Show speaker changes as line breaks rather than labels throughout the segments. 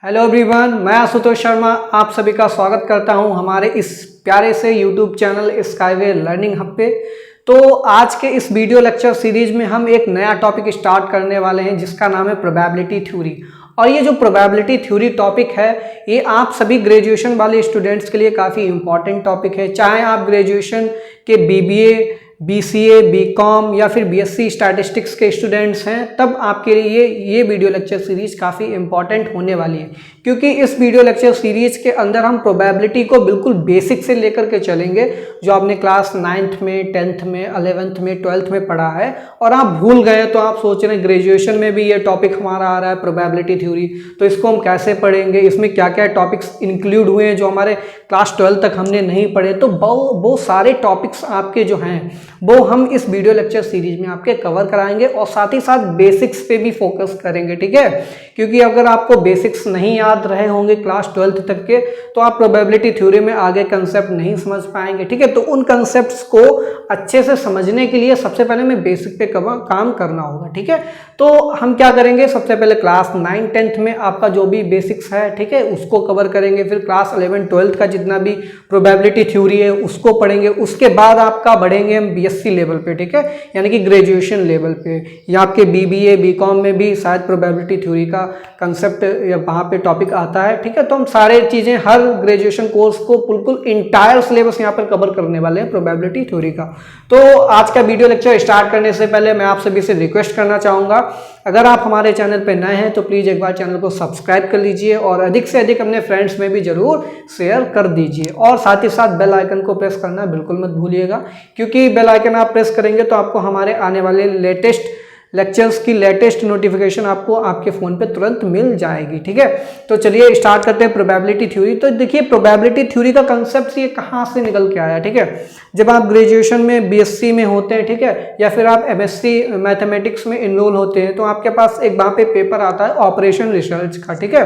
Hello everyone, मैं आशुतोष शर्मा आप सभी का स्वागत करता हूं हमारे इस प्यारे से YouTube channel skyway learning hub पे। तो आज के इस वीडियो लेक्चर सीरीज में हम एक नया टॉपिक स्टार्ट करने वाले हैं जिसका नाम है प्रोबेबिलिटी थ्योरी। और ये जो प्रोबेबिलिटी थ्योरी टॉपिक है ये आप सभी ग्रेजुएशन वाले स्टूडेंट्स के लिए काफ़ी इंपॉर्टेंट टॉपिक है। चाहे आप ग्रेजुएशन के बीबीए, बीसीए, बीकॉम या फिर बीएससी स्टैटिस्टिक्स के स्टूडेंट्स हैं, तब आपके लिए ये वीडियो लेक्चर सीरीज काफ़ी इंपॉर्टेंट होने वाली है, क्योंकि इस वीडियो लेक्चर सीरीज के अंदर हम प्रोबेबिलिटी को बिल्कुल बेसिक से लेकर के चलेंगे, जो आपने क्लास 9th में, 10th में, 11th में, 12th में पढ़ा है और आप भूल गए तो आप सोच रहे हैं ग्रेजुएशन में भी ये टॉपिक हमारा आ रहा है प्रोबेबिलिटी थ्योरी, तो इसको हम कैसे पढ़ेंगे, इसमें क्या क्या टॉपिक्स इंक्लूड हुए हैं जो हमारे क्लास 12 तक हमने नहीं पढ़े। तो बहुत सारे टॉपिक्स आपके जो हैं वो हम इस वीडियो लेक्चर सीरीज में आपके कवर कराएंगे और साथ ही साथ बेसिक्स पे भी फोकस करेंगे, ठीक है। क्योंकि अगर आपको बेसिक्स नहीं याद रहे होंगे क्लास 12th तक के तो आप प्रोबेबिलिटी थ्योरी में आगे कंसेप्ट नहीं समझ पाएंगे, ठीक है। तो उन कंसेप्ट्स को अच्छे से समझने के लिए सबसे पहले हमें बेसिक पे काम करना होगा, ठीक है। तो हम क्या करेंगे, सबसे पहले क्लास 9, 10th में आपका जो भी बेसिक्स है, ठीक है, उसको कवर करेंगे। फिर क्लास 11, 12th का जितना भी प्रोबेबिलिटी थ्योरी है उसको पढ़ेंगे। उसके बाद आपका बढ़ेंगे हम बीएससी लेवल पे, ठीक है, यानी कि ग्रेजुएशन लेवल पे, या आपके बीबीए, बीकॉम में भी शायद प्रोबेबिलिटी थ्योरी का कंसेप्ट या वहाँ पे टॉपिक आता है, ठीक है। तो हम सारे चीज़ें हर ग्रेजुएशन कोर्स को बिल्कुल इंटायर सिलेबस यहाँ पर कवर करने वाले हैं प्रोबेबिलिटी थ्योरी का। तो आज का वीडियो लेक्चर स्टार्ट करने से पहले मैं आप सभी से रिक्वेस्ट करना चाहूँगा, अगर आप हमारे चैनल पर नए हैं तो प्लीज़ एक बार चैनल को सब्सक्राइब कर लीजिए और अधिक से अधिक अपने फ्रेंड्स में भी जरूर शेयर कर दीजिए और साथ ही साथ बेल आइकन को प्रेस करना बिल्कुल मत भूलिएगा, क्योंकि बेल आइकन आप प्रेस करेंगे तो आपको हमारे आने वाले लेटेस्ट लेक्चर्स की लेटेस्ट नोटिफिकेशन आपको आपके फ़ोन पे तुरंत मिल जाएगी, ठीक है। तो चलिए स्टार्ट करते हैं प्रोबेबिलिटी थ्योरी। तो देखिए प्रोबेबिलिटी थ्योरी का कंसेप्ट ये कहाँ से निकल के आया, ठीक है। जब आप ग्रेजुएशन में बीएससी में होते हैं, ठीक है, या फिर आप एमएससी मैथमेटिक्स में इनरोल होते हैं तो आपके पास एक वहाँ पे पेपर आता है ऑपरेशन रिसर्च का, ठीक है।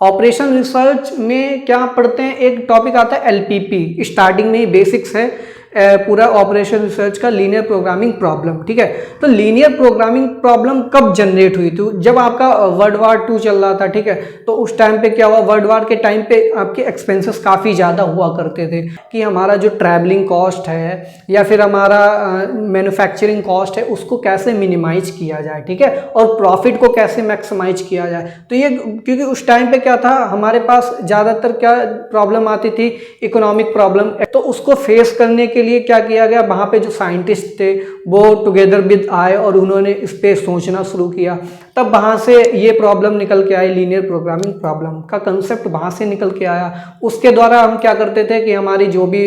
ऑपरेशन रिसर्च में क्या पढ़ते हैं, एक टॉपिक आता है एलपीपी, स्टार्टिंग में ही बेसिक्स है पूरा ऑपरेशन रिसर्च का, लीनियर प्रोग्रामिंग प्रॉब्लम, ठीक है। तो लीनियर प्रोग्रामिंग प्रॉब्लम कब जनरेट हुई थी, जब आपका वर्ल्ड वार 2 चल रहा था, ठीक है। तो उस टाइम पे क्या हुआ, वर्ल्ड वार के टाइम पे आपके एक्सपेंसेस काफ़ी ज़्यादा हुआ करते थे कि हमारा जो ट्रैवलिंग कॉस्ट है या फिर हमारा मैन्युफैक्चरिंग कॉस्ट है उसको कैसे मिनिमाइज किया जाए, ठीक है, और प्रॉफिट को कैसे मैक्सिमाइज किया जाए। तो ये क्योंकि उस टाइम पे क्या था, हमारे पास ज़्यादातर क्या प्रॉब्लम आती थी, इकोनॉमिक प्रॉब्लम। तो उसको फेस करने के लिए क्या किया गया, वहाँ पे जो साइंटिस्ट थे वो टुगेदर विद आए और उन्होंने इस पे सोचना शुरू किया। तब वहाँ से ये प्रॉब्लम निकल के आई, लीनियर प्रोग्रामिंग प्रॉब्लम का कंसेप्ट वहाँ से निकल के आया। उसके द्वारा हम क्या करते थे कि हमारी जो भी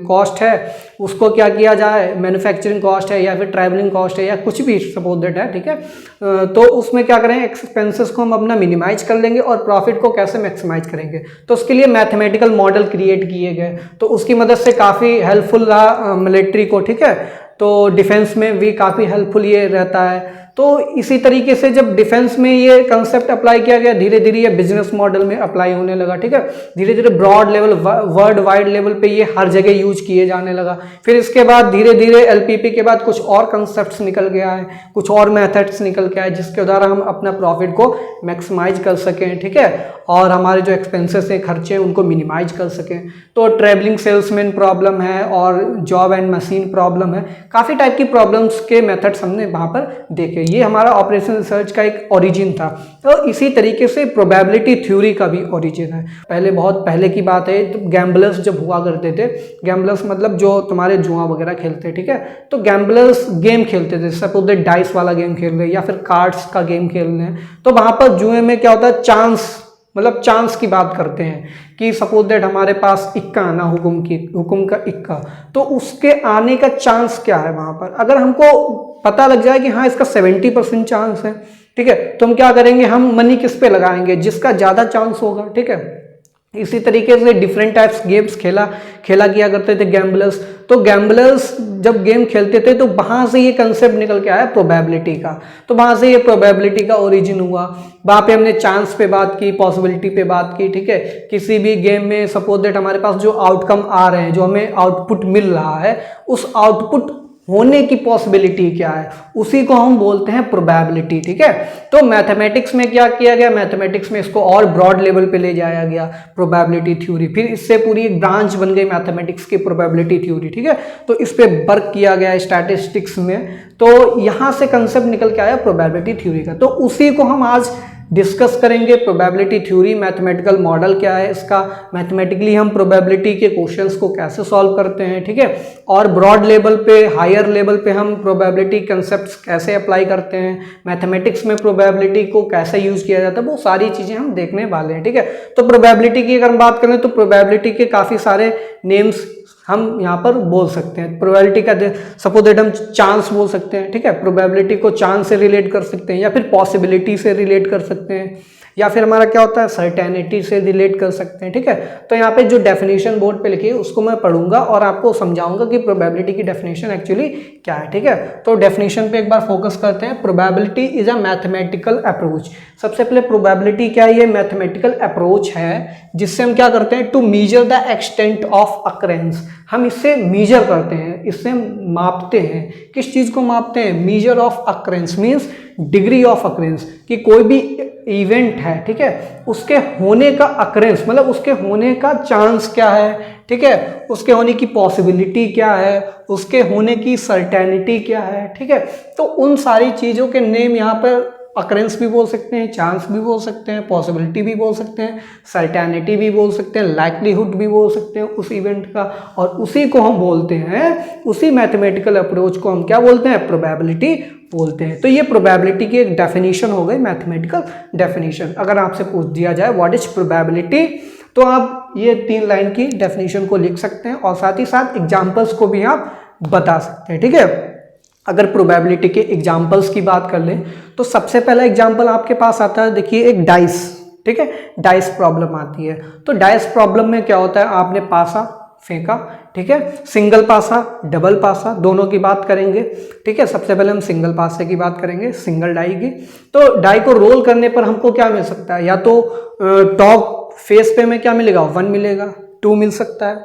कॉस्ट है उसको क्या किया जाए, मैन्युफैक्चरिंग कॉस्ट है या फिर ट्रैवलिंग कॉस्ट है या कुछ भी सपोज दैट है, ठीक है। तो उसमें क्या करें, एक्सपेंसेस को हम अपना मिनिमाइज कर लेंगे और प्रॉफिट को कैसे मैक्सिमाइज करेंगे। तो उसके लिए मैथमेटिकल मॉडल क्रिएट किए गए, तो उसकी मदद से काफ़ी हेल्पफुल रहा मिलिट्री को, ठीक है। तो डिफेंस में भी काफ़ी हेल्पफुल ये रहता है। तो इसी तरीके से जब डिफेंस में ये कंसेप्ट अप्लाई किया गया, धीरे धीरे ये बिजनेस मॉडल में अप्लाई होने लगा, ठीक है। धीरे धीरे broad level, world wide level पे ये हर जगह यूज किए जाने लगा। फिर इसके बाद धीरे धीरे एलपीपी के बाद कुछ और कंसेप्ट्स निकल गया है, कुछ और मेथड्स निकल के आए जिसके द्वारा हम अपना प्रॉफिट को मैक्सिमाइज कर सकें, ठीक है, और हमारे जो एक्सपेंसेस हैं, खर्चे हैं, उनको मिनिमाइज कर सकें। तो ट्रैवलिंग सेल्समैन प्रॉब्लम है और जॉब एंड मशीन प्रॉब्लम है, काफ़ी टाइप की प्रॉब्लम्स के मेथड्स हमने वहाँ पर देखे। ये हमारा ऑपरेशन रिसर्च का एक ओरिजिन था। तो इसी तरीके से प्रोबेबिलिटी थ्योरी का भी ओरिजिन है। पहले, बहुत पहले की बात है, तो गैम्बलर्स जब हुआ करते थे, गैम्बलर्स मतलब जो तुम्हारे जुआ वगैरह खेलते, ठीक है, तो गैम्बलर्स गेम खेलते थे, सपोज दैट डाइस वाला गेम खेल रहे या फिर कार्ड्स का गेम खेल रहे हैं। तो वहाँ पर जुए में क्या होता है, चांस, मतलब चांस की बात करते हैं कि सपोज दैट हमारे पास इक्का आना, हुकुम का इक्का, तो उसके आने का चांस क्या है वहाँ पर। अगर हमको पता लग जाए कि हाँ इसका 70% चांस है, ठीक है, तो हम क्या करेंगे, हम मनी किस पे लगाएंगे, जिसका ज़्यादा चांस होगा, ठीक है। इसी तरीके से डिफरेंट टाइप्स गेम्स खेला किया करते थे गैम्बलर्स। तो गैम्बलर्स जब गेम खेलते थे तो वहाँ से ये कंसेप्ट निकल के आया प्रोबेबिलिटी का। तो वहाँ से ये प्रोबेबिलिटी का ओरिजिन हुआ। वहाँ पे हमने चांस पे बात की, पॉसिबिलिटी पे बात की, ठीक है। किसी भी गेम में सपोज दैट हमारे पास जो आउटकम आ रहे हैं, जो हमें आउटपुट मिल रहा है, उस आउटपुट होने की पॉसिबिलिटी क्या है, उसी को हम बोलते हैं प्रोबेबिलिटी। ठीक है, तो मैथमेटिक्स में क्या किया गया, मैथमेटिक्स में इसको और ब्रॉड लेवल पे ले जाया गया प्रोबेबिलिटी थ्योरी, फिर इससे पूरी एक ब्रांच बन गई मैथमेटिक्स की प्रोबेबिलिटी थ्योरी। ठीक है, तो इस पे वर्क किया गया स्टैटिस्टिक्स में, तो यहां से कंसेप्ट निकल के आया प्रोबेबिलिटी थ्योरी का। तो उसी को हम आज डिस्कस करेंगे, प्रोबेबिलिटी थ्योरी, मैथमेटिकल मॉडल क्या है इसका, मैथमेटिकली हम प्रोबेबिलिटी के क्वेश्चंस को कैसे सॉल्व करते हैं। ठीक है, और ब्रॉड लेवल पे, हायर लेवल पे हम प्रोबेबिलिटी कंसेप्ट्स कैसे अप्लाई करते हैं, मैथमेटिक्स में प्रोबेबिलिटी को कैसे यूज किया जाता है, वो सारी चीजें हम देखने वाले हैं। ठीक है, तो प्रोबेबिलिटी की अगर हम बात करें तो प्रोबेबिलिटी के काफी सारे नेम्स हम यहाँ पर बोल सकते हैं। प्रोबेबिलिटी का सपोज दैट हम चांस बोल सकते हैं। ठीक है, प्रोबेबिलिटी को चांस से रिलेट कर सकते हैं, या फिर पॉसिबिलिटी से रिलेट कर सकते हैं, या फिर हमारा क्या होता है सर्टेनिटी से रिलेट कर सकते हैं। ठीक है, तो यहाँ पे जो डेफिनेशन बोर्ड पे लिखी है उसको मैं पढ़ूंगा और आपको समझाऊंगा कि प्रोबेबिलिटी की डेफिनेशन एक्चुअली क्या है। ठीक है, तो डेफिनेशन पे एक बार फोकस करते हैं। Probability is a mathematical approach. सबसे पहले प्रोबेबिलिटी क्या है, ये मैथमेटिकल अप्रोच है जिससे हम क्या करते हैं, to measure the extent of occurrence. हम इससे मेजर करते हैं, इससे मापते हैं। किस चीज को मापते हैं, measure of occurrence means degree of occurrence, कि कोई भी इवेंट है, ठीक है, उसके होने का अकरेंस मतलब उसके होने का चांस क्या है, ठीक है, उसके होने की पॉसिबिलिटी क्या है, उसके होने की सर्टेनिटी क्या है। ठीक है, तो उन सारी चीज़ों के नेम यहाँ पर अकरेंस भी बोल सकते हैं, चांस भी बोल सकते हैं, पॉसिबिलिटी भी बोल सकते हैं, सर्टेनिटी भी बोल सकते हैं, लाइक्लीहुड भी बोल सकते हैं उस इवेंट का, और उसी को हम बोलते हैं, उसी मैथमेटिकल अप्रोच को हम क्या बोलते हैं, प्रोबेबिलिटी बोलते हैं। तो ये प्रोबेबिलिटी की एक डेफिनेशन हो गई, मैथमेटिकल डेफिनेशन। अगर आपसे पूछ दिया जाए व्हाट इज प्रोबेबिलिटी, तो आप ये 3 लाइन की डेफिनेशन को लिख सकते हैं और साथ ही साथ एग्जाम्पल्स को भी आप बता सकते हैं। ठीक है, अगर प्रोबेबिलिटी के एग्जाम्पल्स की बात कर लें तो सबसे पहला एग्जाम्पल आपके पास आता है, देखिए एक डाइस। ठीक है, डाइस प्रॉब्लम आती है। तो डाइस प्रॉब्लम में क्या होता है, आपने पासा फेंका, ठीक है, सिंगल पासा डबल पासा दोनों की बात करेंगे। ठीक है, सबसे पहले हम सिंगल पासे की बात करेंगे, सिंगल डाई की। तो डाई को रोल करने पर हमको क्या मिल सकता है, या तो टॉप फेस पे में क्या मिलेगा, 1 मिलेगा, 2 मिल सकता है,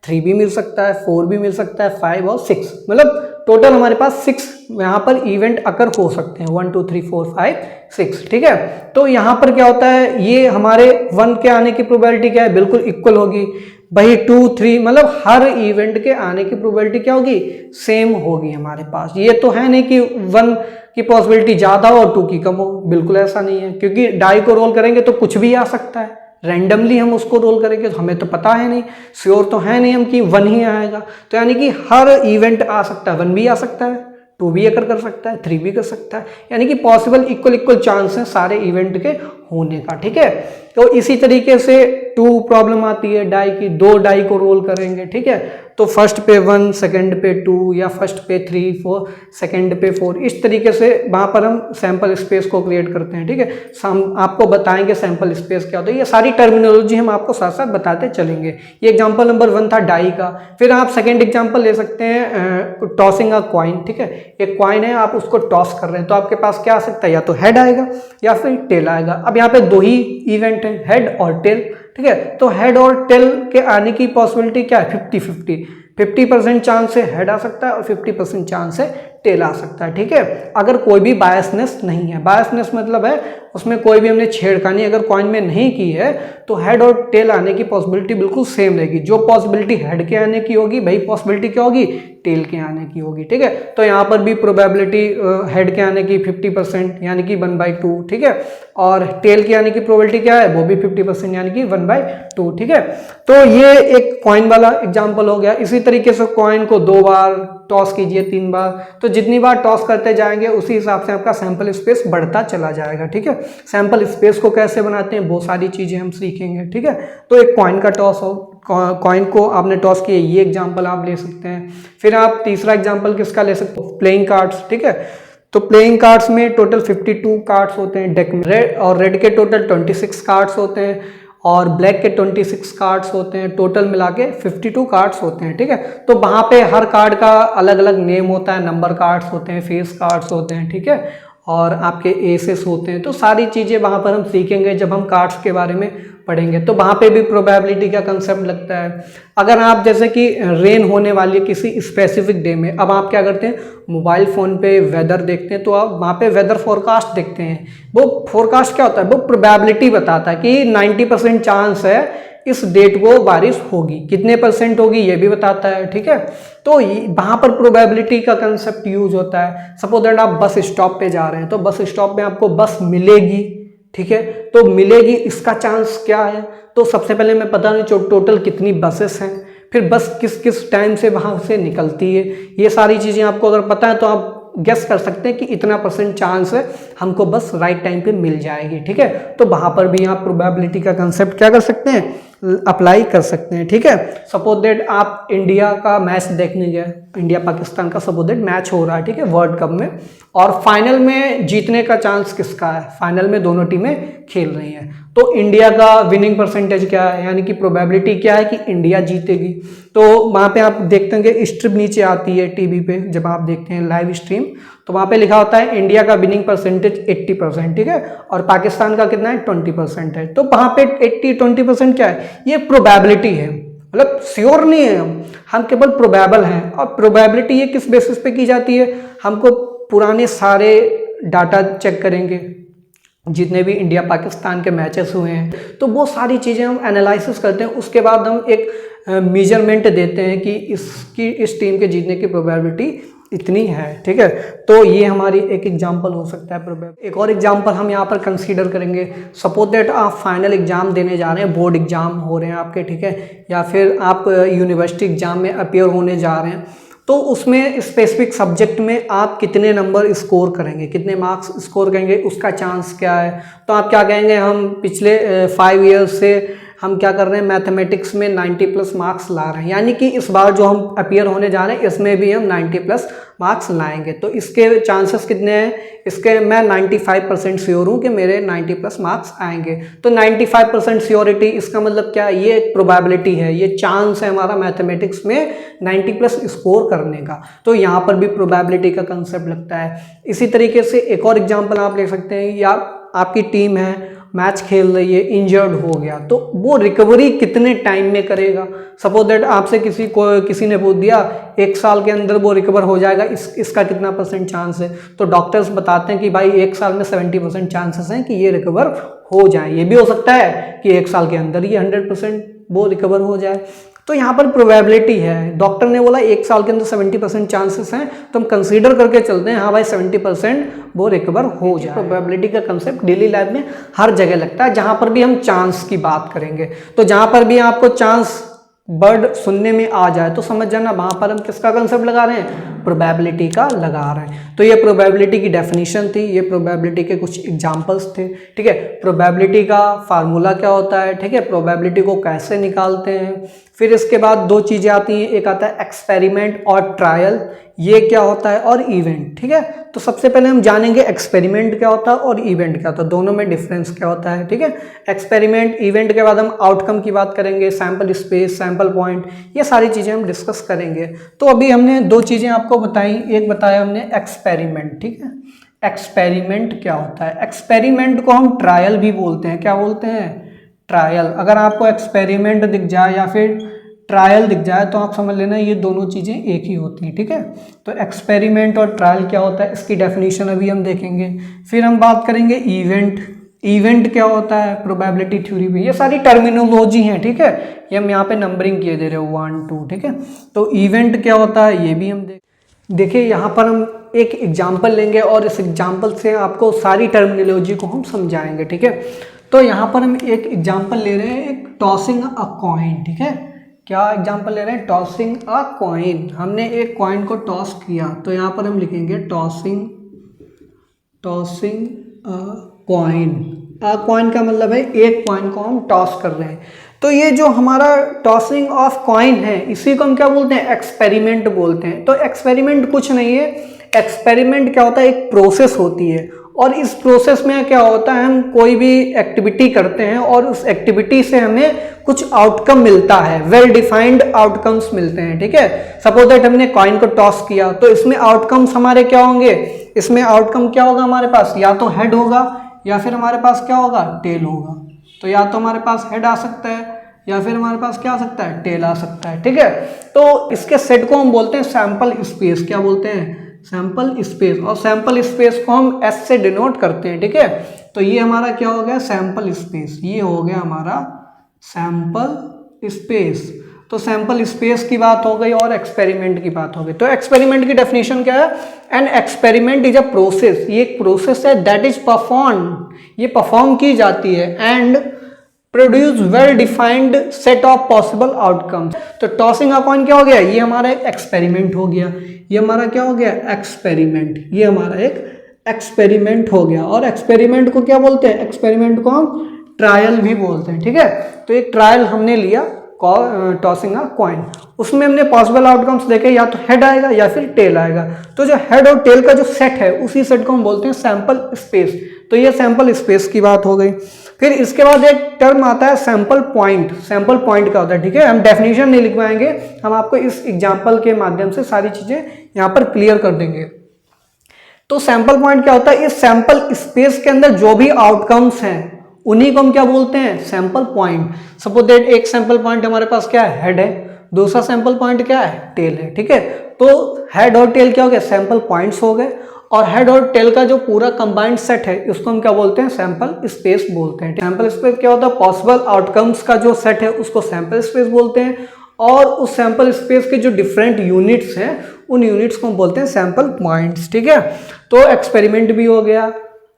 3 भी मिल सकता है, 4 भी मिल सकता है, 5 और 6, मतलब टोटल हमारे पास 6 यहाँ पर इवेंट अकर हो सकते हैं, 1 2 3 4 5 6। ठीक है, तो यहाँ पर क्या होता है, ये हमारे 1 के आने की प्रोबेबिलिटी क्या है, बिल्कुल इक्वल होगी। भाई 2 3 मतलब हर इवेंट के आने की प्रोबेबिलिटी क्या होगी, सेम होगी हमारे पास। ये तो है नहीं कि 1 की पॉसिबिलिटी ज्यादा हो और 2 की कम हो, बिल्कुल ऐसा नहीं है, क्योंकि डाई को रोल करेंगे तो कुछ भी आ सकता है, रैंडमली हम उसको रोल करेंगे तो हमें तो पता है नहीं, श्योर तो है नहीं हम कि 1 ही आएगा। तो यानी कि हर इवेंट आ सकता है, 1 भी आ सकता है, 2 भी अकर कर सकता है, 3 भी कर सकता है, यानी कि पॉसिबल इक्वल चांस है सारे इवेंट के होने का। ठीक है, तो इसी तरीके से 2 प्रॉब्लम आती है डाई की, 2 डाई को रोल करेंगे। ठीक है, तो फर्स्ट पे 1, सेकंड पे 2, या फर्स्ट पे 3 4, सेकंड पे 4, इस तरीके से वहां पर हम सैंपल स्पेस को क्रिएट करते हैं। ठीक है, हम आपको बताएंगे सैंपल स्पेस क्या होता है, ये सारी टर्मिनोलॉजी हम आपको साथ साथ बताते चलेंगे। ये एग्जांपल नंबर 1 था डाई का। फिर आप सेकंड एग्जांपल ले सकते हैं, टॉसिंग अ कॉइन। ठीक है, एक कॉइन है, आप उसको टॉस कर रहे हैं, तो आपके पास क्या आ सकता है, या तो हेड आएगा या फिर टेल आएगा। अब यहाँ पे 2 ही इवेंट है, हेड और टेल। ठीक है, तो हेड और टेल के आने की पॉसिबिलिटी क्या है, 50-50, 50% चांस से हेड आ सकता है और 50% चांस से टेल आ सकता है। ठीक है, अगर कोई भी बायसनेस नहीं है, बायसनेस मतलब है उसमें कोई भी हमने छेड़खानी अगर कॉइन में नहीं की है, तो हेड और टेल आने की पॉसिबिलिटी बिल्कुल सेम रहेगी। जो पॉसिबिलिटी हेड के आने की होगी वही पॉसिबिलिटी क्या होगी, टेल के आने की होगी। ठीक है, तो यहाँ पर भी प्रोबेबिलिटी हेड के आने की 50% यानी कि 1/2। ठीक है, और टेल के आने की प्रोबेबिलिटी क्या है, वो भी 50% यानी कि 1/2। ठीक है, तो ये एक कॉइन वाला एग्जाम्पल हो गया। इसी तरीके से कॉइन को 2 बार टॉस कीजिए, 3 बार, तो जितनी बार टॉस करते जाएंगे उसी हिसाब से आपका सैंपल स्पेस बढ़ता चला जाएगा। ठीक है, सैंपल स्पेस को कैसे बनाते हैं वो सारी चीजें हम सीखेंगे। ठीक है, तो एक कॉइन का टॉस हो, कॉइन को आपने टॉस किया, ये एग्जांपल आप ले सकते हैं। फिर आप तीसरा एग्जांपल किसका ले सकते हो, प्लेइंग कार्ड्स। ठीक है, तो प्लेइंग कार्ड्स में टोटल 52 कार्ड्स होते हैं डेक में, रेड के टोटल 26 कार्ड्स होते हैं और ब्लैक के 26 कार्ड्स होते हैं, टोटल मिला के 52 कार्ड्स होते हैं। ठीक है, तो वहाँ पे हर कार्ड का अलग अलग नेम होता है, नंबर कार्ड्स होते हैं, फेस कार्ड्स होते हैं। ठीक है, और आपके एसेस होते हैं। तो सारी चीज़ें वहाँ पर हम सीखेंगे जब हम कार्ड्स के बारे में पढ़ेंगे तो वहाँ पे भी प्रोबेबिलिटी का कंसेप्ट लगता है। अगर आप जैसे कि रेन होने वाली है किसी स्पेसिफिक डे में, अब आप क्या करते हैं मोबाइल फ़ोन पे वेदर देखते हैं, तो आप वहाँ पे वेदर फोरकास्ट देखते हैं। वो फोरकास्ट क्या होता है, वो प्रोबेबिलिटी बताता है कि 90% चांस है इस डेट को बारिश होगी, कितने परसेंट होगी ये भी बताता है, ठीक है। तो वहाँ पर प्रोबेबिलिटी का कंसेप्ट यूज होता है। सपोज दैट आप बस स्टॉप पे जा रहे हैं, तो बस स्टॉप में आपको बस मिलेगी, ठीक है, तो मिलेगी इसका चांस क्या है, तो सबसे पहले मैं पता नहीं टोटल कितनी बसेस हैं, फिर बस किस किस टाइम से वहाँ से निकलती है, ये सारी चीज़ें आपको अगर पता है तो आप गेस कर सकते हैं कि इतना % चांस है हमको बस राइट टाइम पे मिल जाएगी, ठीक है। तो वहाँ पर भी आप प्रोबेबिलिटी का कंसेप्ट क्या कर सकते हैं, अप्लाई कर सकते हैं, ठीक है। सपोज दैट आप इंडिया का मैच देखने गए, इंडिया पाकिस्तान का सपोज दैट मैच हो रहा है, ठीक है, वर्ल्ड कप में, और फाइनल में जीतने का चांस किसका है, फाइनल में दोनों टीमें खेल रही हैं, तो इंडिया का विनिंग परसेंटेज क्या है, यानी कि प्रोबेबिलिटी क्या है कि इंडिया जीतेगी। तो वहाँ पे आप देखते हैं स्ट्रिप नीचे आती है टीवी पे, जब आप देखते हैं लाइव स्ट्रीम, तो वहाँ पे लिखा होता है इंडिया का विनिंग परसेंटेज 80%, ठीक है, और पाकिस्तान का कितना है 20% है। तो वहाँ पे 80-20% क्या है, ये प्रोबेबिलिटी है, मतलब श्योर नहीं है हम केवल प्रोबेबल हैं। और प्रोबेबिलिटी ये किस बेसिस पे की जाती है, हमको पुराने सारे डाटा चेक करेंगे, जितने भी इंडिया पाकिस्तान के मैचेस हुए हैं, तो वो सारी चीज़ें हम एनालिसिस करते हैं, उसके बाद हम एक मेजरमेंट देते हैं कि इस टीम के जीतने की प्रोबेबिलिटी इतनी है, ठीक है। तो ये हमारी एक एग्जांपल हो सकता है प्रोबेबिलिटी। एक और एग्जांपल हम यहाँ पर कंसीडर करेंगे, सपोज दैट आप फाइनल एग्जाम देने जा रहे हैं, बोर्ड एग्जाम हो रहे हैं आपके, ठीक है, या फिर आप यूनिवर्सिटी एग्जाम में अपीयर होने जा रहे हैं, तो उसमें स्पेसिफिक सब्जेक्ट में आप कितने नंबर स्कोर करेंगे, कितने मार्क्स स्कोर करेंगे, उसका चांस क्या है। तो आप क्या कहेंगे, हम पिछले 5 ईयर्स से हम क्या कर रहे हैं, मैथमेटिक्स में 90+ मार्क्स ला रहे हैं, यानी कि इस बार जो हम अपीयर होने जा रहे हैं इसमें भी हम 90+ मार्क्स लाएंगे। तो इसके चांसेस कितने हैं, इसके मैं 95% श्योर हूँ कि मेरे 90+ मार्क्स आएंगे। तो 95% श्योरिटी, इसका मतलब क्या है, ये एक प्रोबेबिलिटी है, ये चांस है हमारा मैथमेटिक्स में 90+ स्कोर करने का। तो यहाँ पर भी प्रोबेबिलिटी का कंसेप्ट लगता है। इसी तरीके से एक और एग्जाम्पल आप ले सकते हैं, या आपकी टीम है, मैच खेल रही है, इंजर्ड हो गया, तो वो रिकवरी कितने टाइम में करेगा। सपोज दैट आपसे किसी ने पूछ दिया 1 साल के अंदर वो रिकवर हो जाएगा, इसका कितना % चांस है, तो डॉक्टर्स बताते हैं कि भाई 1 साल में 70% चांसेस हैं कि ये रिकवर हो जाए। ये भी हो सकता है कि 1 साल के अंदर ही 100% वो रिकवर हो जाए। तो यहाँ पर प्रोबेबिलिटी है, डॉक्टर ने बोला 1 साल के अंदर 70% चांसेस हैं, तो हम कंसीडर करके चलते हैं, हाँ भाई 70% वो रिकवर हो जाए। प्रोबेबिलिटी का कंसेप्ट डेली लाइफ में हर जगह लगता है, जहाँ पर भी हम चांस की बात करेंगे, तो जहाँ पर भी आपको चांस वर्ड सुनने में आ जाए तो समझ जाना वहाँ पर हम किसका कंसेप्ट लगा रहे हैं, प्रोबेबिलिटी का लगा रहे हैं। तो ये प्रोबेबिलिटी की डेफिनेशन थी, ये प्रोबेबिलिटी के कुछ एग्जांपल्स थे, ठीक है। प्रोबेबिलिटी का फार्मूला क्या होता है, ठीक है, प्रोबेबिलिटी को कैसे निकालते हैं। फिर इसके बाद 2 चीज़ें आती हैं, एक आता है एक्सपेरिमेंट और ट्रायल, ये क्या होता है, और इवेंट, ठीक है। तो सबसे पहले हम जानेंगे एक्सपेरिमेंट क्या होता है और इवेंट क्या होता है, दोनों में डिफरेंस क्या होता है, ठीक है। एक्सपेरिमेंट इवेंट के बाद हम आउटकम की बात करेंगे, सैंपल स्पेस, सैंपल पॉइंट, ये सारी चीज़ें हम डिस्कस करेंगे। तो अभी हमने 2 चीज़ें आपको बताई, एक बताया हमने एक्सपेरिमेंट, ठीक है। एक्सपेरिमेंट क्या होता है, एक्सपेरिमेंट को हम ट्रायल भी बोलते हैं, क्या बोलते हैं, ट्रायल। अगर आपको एक्सपेरिमेंट दिख जाए या फिर ट्रायल दिख जाए तो आप समझ लेना ये दोनों चीज़ें एक ही होती हैं, ठीक है। तो एक्सपेरिमेंट और ट्रायल क्या होता है, इसकी डेफिनेशन अभी हम देखेंगे। फिर हम बात करेंगे इवेंट, इवेंट क्या होता है प्रोबेबिलिटी थ्योरी में, ये सारी टर्मिनोलॉजी हैं, ठीक है। ये हम यहाँ पे नंबरिंग किए दे रहे हो 1 2, ठीक है। तो इवेंट क्या होता है ये भी हम देखिए, यहाँ पर हम एक एग्जाम्पल लेंगे और इस एग्जाम्पल से आपको सारी टर्मिनोलॉजी को हम समझाएंगे, ठीक है। तो यहाँ पर हम एक एग्जाम्पल ले रहे हैं, एक टॉसिंग अ कॉइन, ठीक है। क्या एग्जाम्पल ले रहे हैं, टॉसिंग अ कॉइन। हमने एक कॉइन को टॉस किया, तो यहाँ पर हम लिखेंगे tossing a coin. A coin का मतलब है एक कॉइन को हम टॉस कर रहे हैं। तो ये जो हमारा टॉसिंग ऑफ कॉइन है, इसी को हम क्या बोलते हैं, एक्सपेरिमेंट बोलते हैं। तो एक्सपेरिमेंट कुछ नहीं है, एक्सपेरिमेंट क्या होता है, एक प्रोसेस होती है, और इस प्रोसेस में क्या होता है, हम कोई भी एक्टिविटी करते हैं और उस एक्टिविटी से हमें कुछ आउटकम मिलता है, वेल डिफाइंड आउटकम्स मिलते हैं, ठीक है। सपोज दैट हमने कॉइन को टॉस किया, तो इसमें आउटकम्स हमारे क्या होंगे, इसमें आउटकम क्या होगा हमारे पास, या तो हेड होगा या फिर हमारे पास क्या होगा, टेल होगा। तो या तो हमारे पास हेड आ सकता है या फिर हमारे पास क्या आ सकता है, टेल आ सकता है। ठीक है, तो इसके सेट को हम बोलते हैं सैंपल स्पेस। क्या बोलते हैं, सैंपल स्पेस। और सैंपल स्पेस को हम एस से डिनोट करते हैं। ठीक है, तो ये हमारा क्या हो गया, सैंपल स्पेस। ये हो गया हमारा सैंपल स्पेस। तो सैंपल स्पेस की बात हो गई और एक्सपेरिमेंट की बात हो गई। तो एक्सपेरिमेंट की डेफिनेशन क्या है, an experiment is a process. ये एक प्रोसेस है दैट इज परफॉर्म, ये परफॉर्म की जाती है, and produce well defined set of possible outcomes. तो टॉसिंग अ कॉइन क्या हो गया, ये हमारा एक एक्सपेरिमेंट हो गया। ये हमारा क्या हो गया, एक्सपेरिमेंट। ये हमारा एक एक्सपेरिमेंट हो गया। और एक्सपेरिमेंट को क्या बोलते हैं, एक्सपेरिमेंट को हम ट्रायल भी बोलते हैं। ठीक है, तो एक ट्रायल हमने लिया टॉसिंग अ कॉइन, उसमें हमने पॉसिबल आउटकम्स देखे, या तो हेड आएगा या फिर टेल आएगा। तो जो हेड और टेल का जो सेट है उसी सेट को हम बोलते हैं सैंपल स्पेस। तो ये सैंपल स्पेस की बात हो गई। फिर इसके बाद एक टर्म आता है सैंपल पॉइंट। सैंपल पॉइंट क्या होता है, ठीक है, हम डेफिनेशन नहीं लिखवाएंगे, हम आपको इस एग्जांपल के माध्यम से सारी चीजें यहाँ पर क्लियर कर देंगे। तो सैंपल पॉइंट क्या होता है, इस सैंपल स्पेस के अंदर जो भी आउटकम्स हैं उन्हीं को हम क्या बोलते हैं, सैंपल पॉइंट। सपोज दैट एक सैंपल पॉइंट हमारे पास क्या है, हेड है, दूसरा सैंपल पॉइंट क्या है, टेल है। ठीक है, तो हेड और टेल क्या हो गए, सैंपल पॉइंट्स हो गए। और हेड और टेल का जो पूरा कंबाइंड सेट है उसको हम क्या बोलते हैं, सैंपल स्पेस बोलते हैं। सैंपल स्पेस क्या होता है, पॉसिबल आउटकम्स का जो सेट है उसको सैंपल स्पेस बोलते हैं। और उस सैंपल स्पेस के जो डिफरेंट यूनिट्स हैं उन यूनिट्स को हम बोलते हैं सैंपल पॉइंट्स। ठीक है, तो एक्सपेरिमेंट भी हो गया,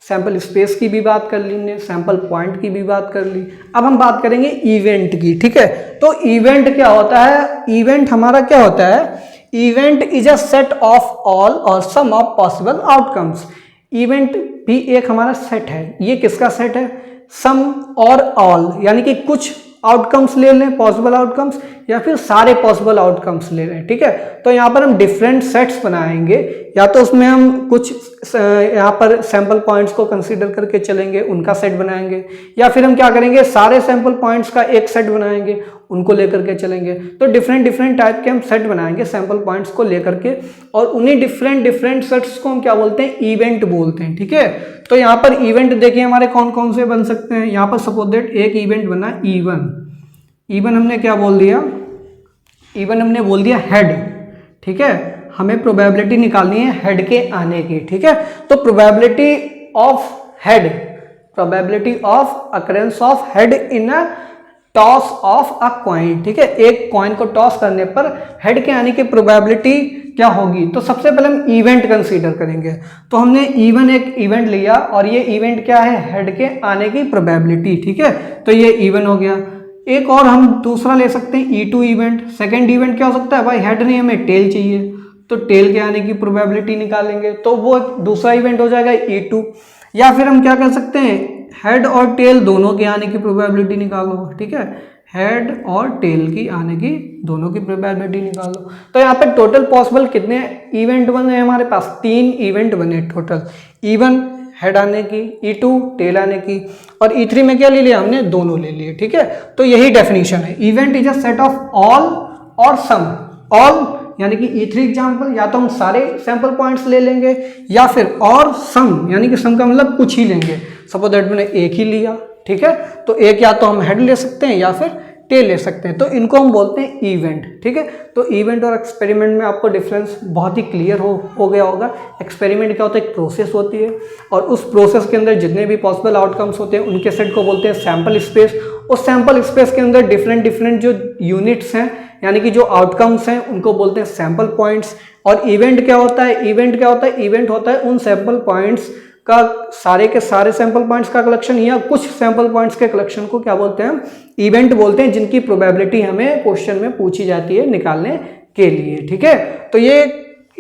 सैंपल स्पेस की भी बात कर ली हमने, सैंपल पॉइंट की भी बात कर ली। अब हम बात करेंगे इवेंट की। ठीक है, तो इवेंट क्या होता है, इवेंट हमारा क्या होता है, event is a set of all और सम ऑफ पॉसिबल आउटकम्स। इवेंट भी एक हमारा सेट है। ये किसका सेट है, सम और ऑल, यानी कि कुछ आउटकम्स ले लें पॉसिबल आउटकम्स, या फिर सारे पॉसिबल आउटकम्स ले लें। ठीक है, तो यहाँ पर हम डिफरेंट सेट्स बनाएंगे, या तो उसमें हम कुछ यहाँ पर सैंपल पॉइंट्स को कंसीडर करके चलेंगे, उनका सेट बनाएंगे, या फिर हम क्या करेंगे, सारे सैंपल पॉइंट्स का एक सेट बनाएंगे, उनको लेकर के चलेंगे। तो डिफरेंट डिफरेंट टाइप के हम सेट बनाएंगे सैंपल पॉइंट्स को लेकर के, और उन्हीं डिफरेंट सेट्स को हम क्या बोलते हैं, इवेंट बोलते हैं। ठीक है, तो यहाँ पर इवेंट देखिए हमारे कौन कौन से बन सकते हैं। यहाँ पर सपोज दैट एक इवेंट बना इवन, इवन हमने क्या बोल दिया, इवन हमने बोल दिया हेड। ठीक है, हमें प्रोबेबिलिटी निकालनी है हेड के आने की। ठीक है, तो probability of head, probability of occurrence of head in a toss of a coin. ठीक है, एक कॉइन को टॉस करने पर हेड के आने की प्रोबेबिलिटी क्या होगी। तो सबसे पहले हम इवेंट कंसीडर करेंगे। तो हमने इवन एक इवेंट लिया और ये इवेंट क्या है, हेड के आने की प्रोबेबिलिटी। ठीक है, तो ये इवन हो गया। एक और हम दूसरा ले सकते हैं E2 इवेंट। सेकंड इवेंट क्या हो सकता है, भाई हेड नहीं हमें टेल चाहिए, तो टेल के आने की प्रोबेबिलिटी निकालेंगे, तो वो दूसरा इवेंट हो जाएगा E2। या फिर हम क्या कर सकते हैं, हेड और टेल दोनों के आने की प्रोबेबिलिटी निकालो। ठीक है, हेड और टेल की आने की दोनों की प्रोबेबिलिटी निकालो। तो यहाँ पे टोटल पॉसिबल कितने इवेंट बने हमारे पास, 3 इवेंट बने टोटल। इवन हेड आने की, E2 टेल आने की, और E3 में क्या ले लिया हमने, दोनों ले लिए। ठीक है, तो यही डेफिनेशन है, event is a set of all और सम। ऑल यानी कि E3 एग्जाम्पल, या तो हम सारे सैंपल पॉइंट्स ले लेंगे, या फिर और सम यानी कि सम का मतलब कुछ ही लेंगे। सपोज दैट मैंने एक ही लिया। ठीक है, तो एक या तो हम हेड ले सकते हैं या फिर टेल ले सकते हैं, तो इनको हम बोलते हैं इवेंट। ठीक है, तो इवेंट और एक्सपेरिमेंट में आपको डिफरेंस बहुत ही क्लियर हो गया होगा। एक्सपेरिमेंट क्या होता है, एक प्रोसेस होती है, और उस प्रोसेस के अंदर जितने भी पॉसिबल आउटकम्स होते हैं उनके सेट को बोलते हैं सैंपल स्पेस। उस सैंपल स्पेस के अंदर डिफरेंट जो यूनिट्स हैं यानी कि जो आउटकम्स हैं उनको बोलते हैं सैंपल पॉइंट्स। और इवेंट क्या होता है, इवेंट क्या होता है, इवेंट होता है उन सैंपल पॉइंट्स का सारे के सारे सैंपल पॉइंट्स का कलेक्शन, या कुछ सैंपल पॉइंट्स के कलेक्शन को क्या बोलते हैं, इवेंट बोलते हैं, जिनकी प्रोबेबिलिटी हमें क्वेश्चन में पूछी जाती है निकालने के लिए। ठीक है, तो ये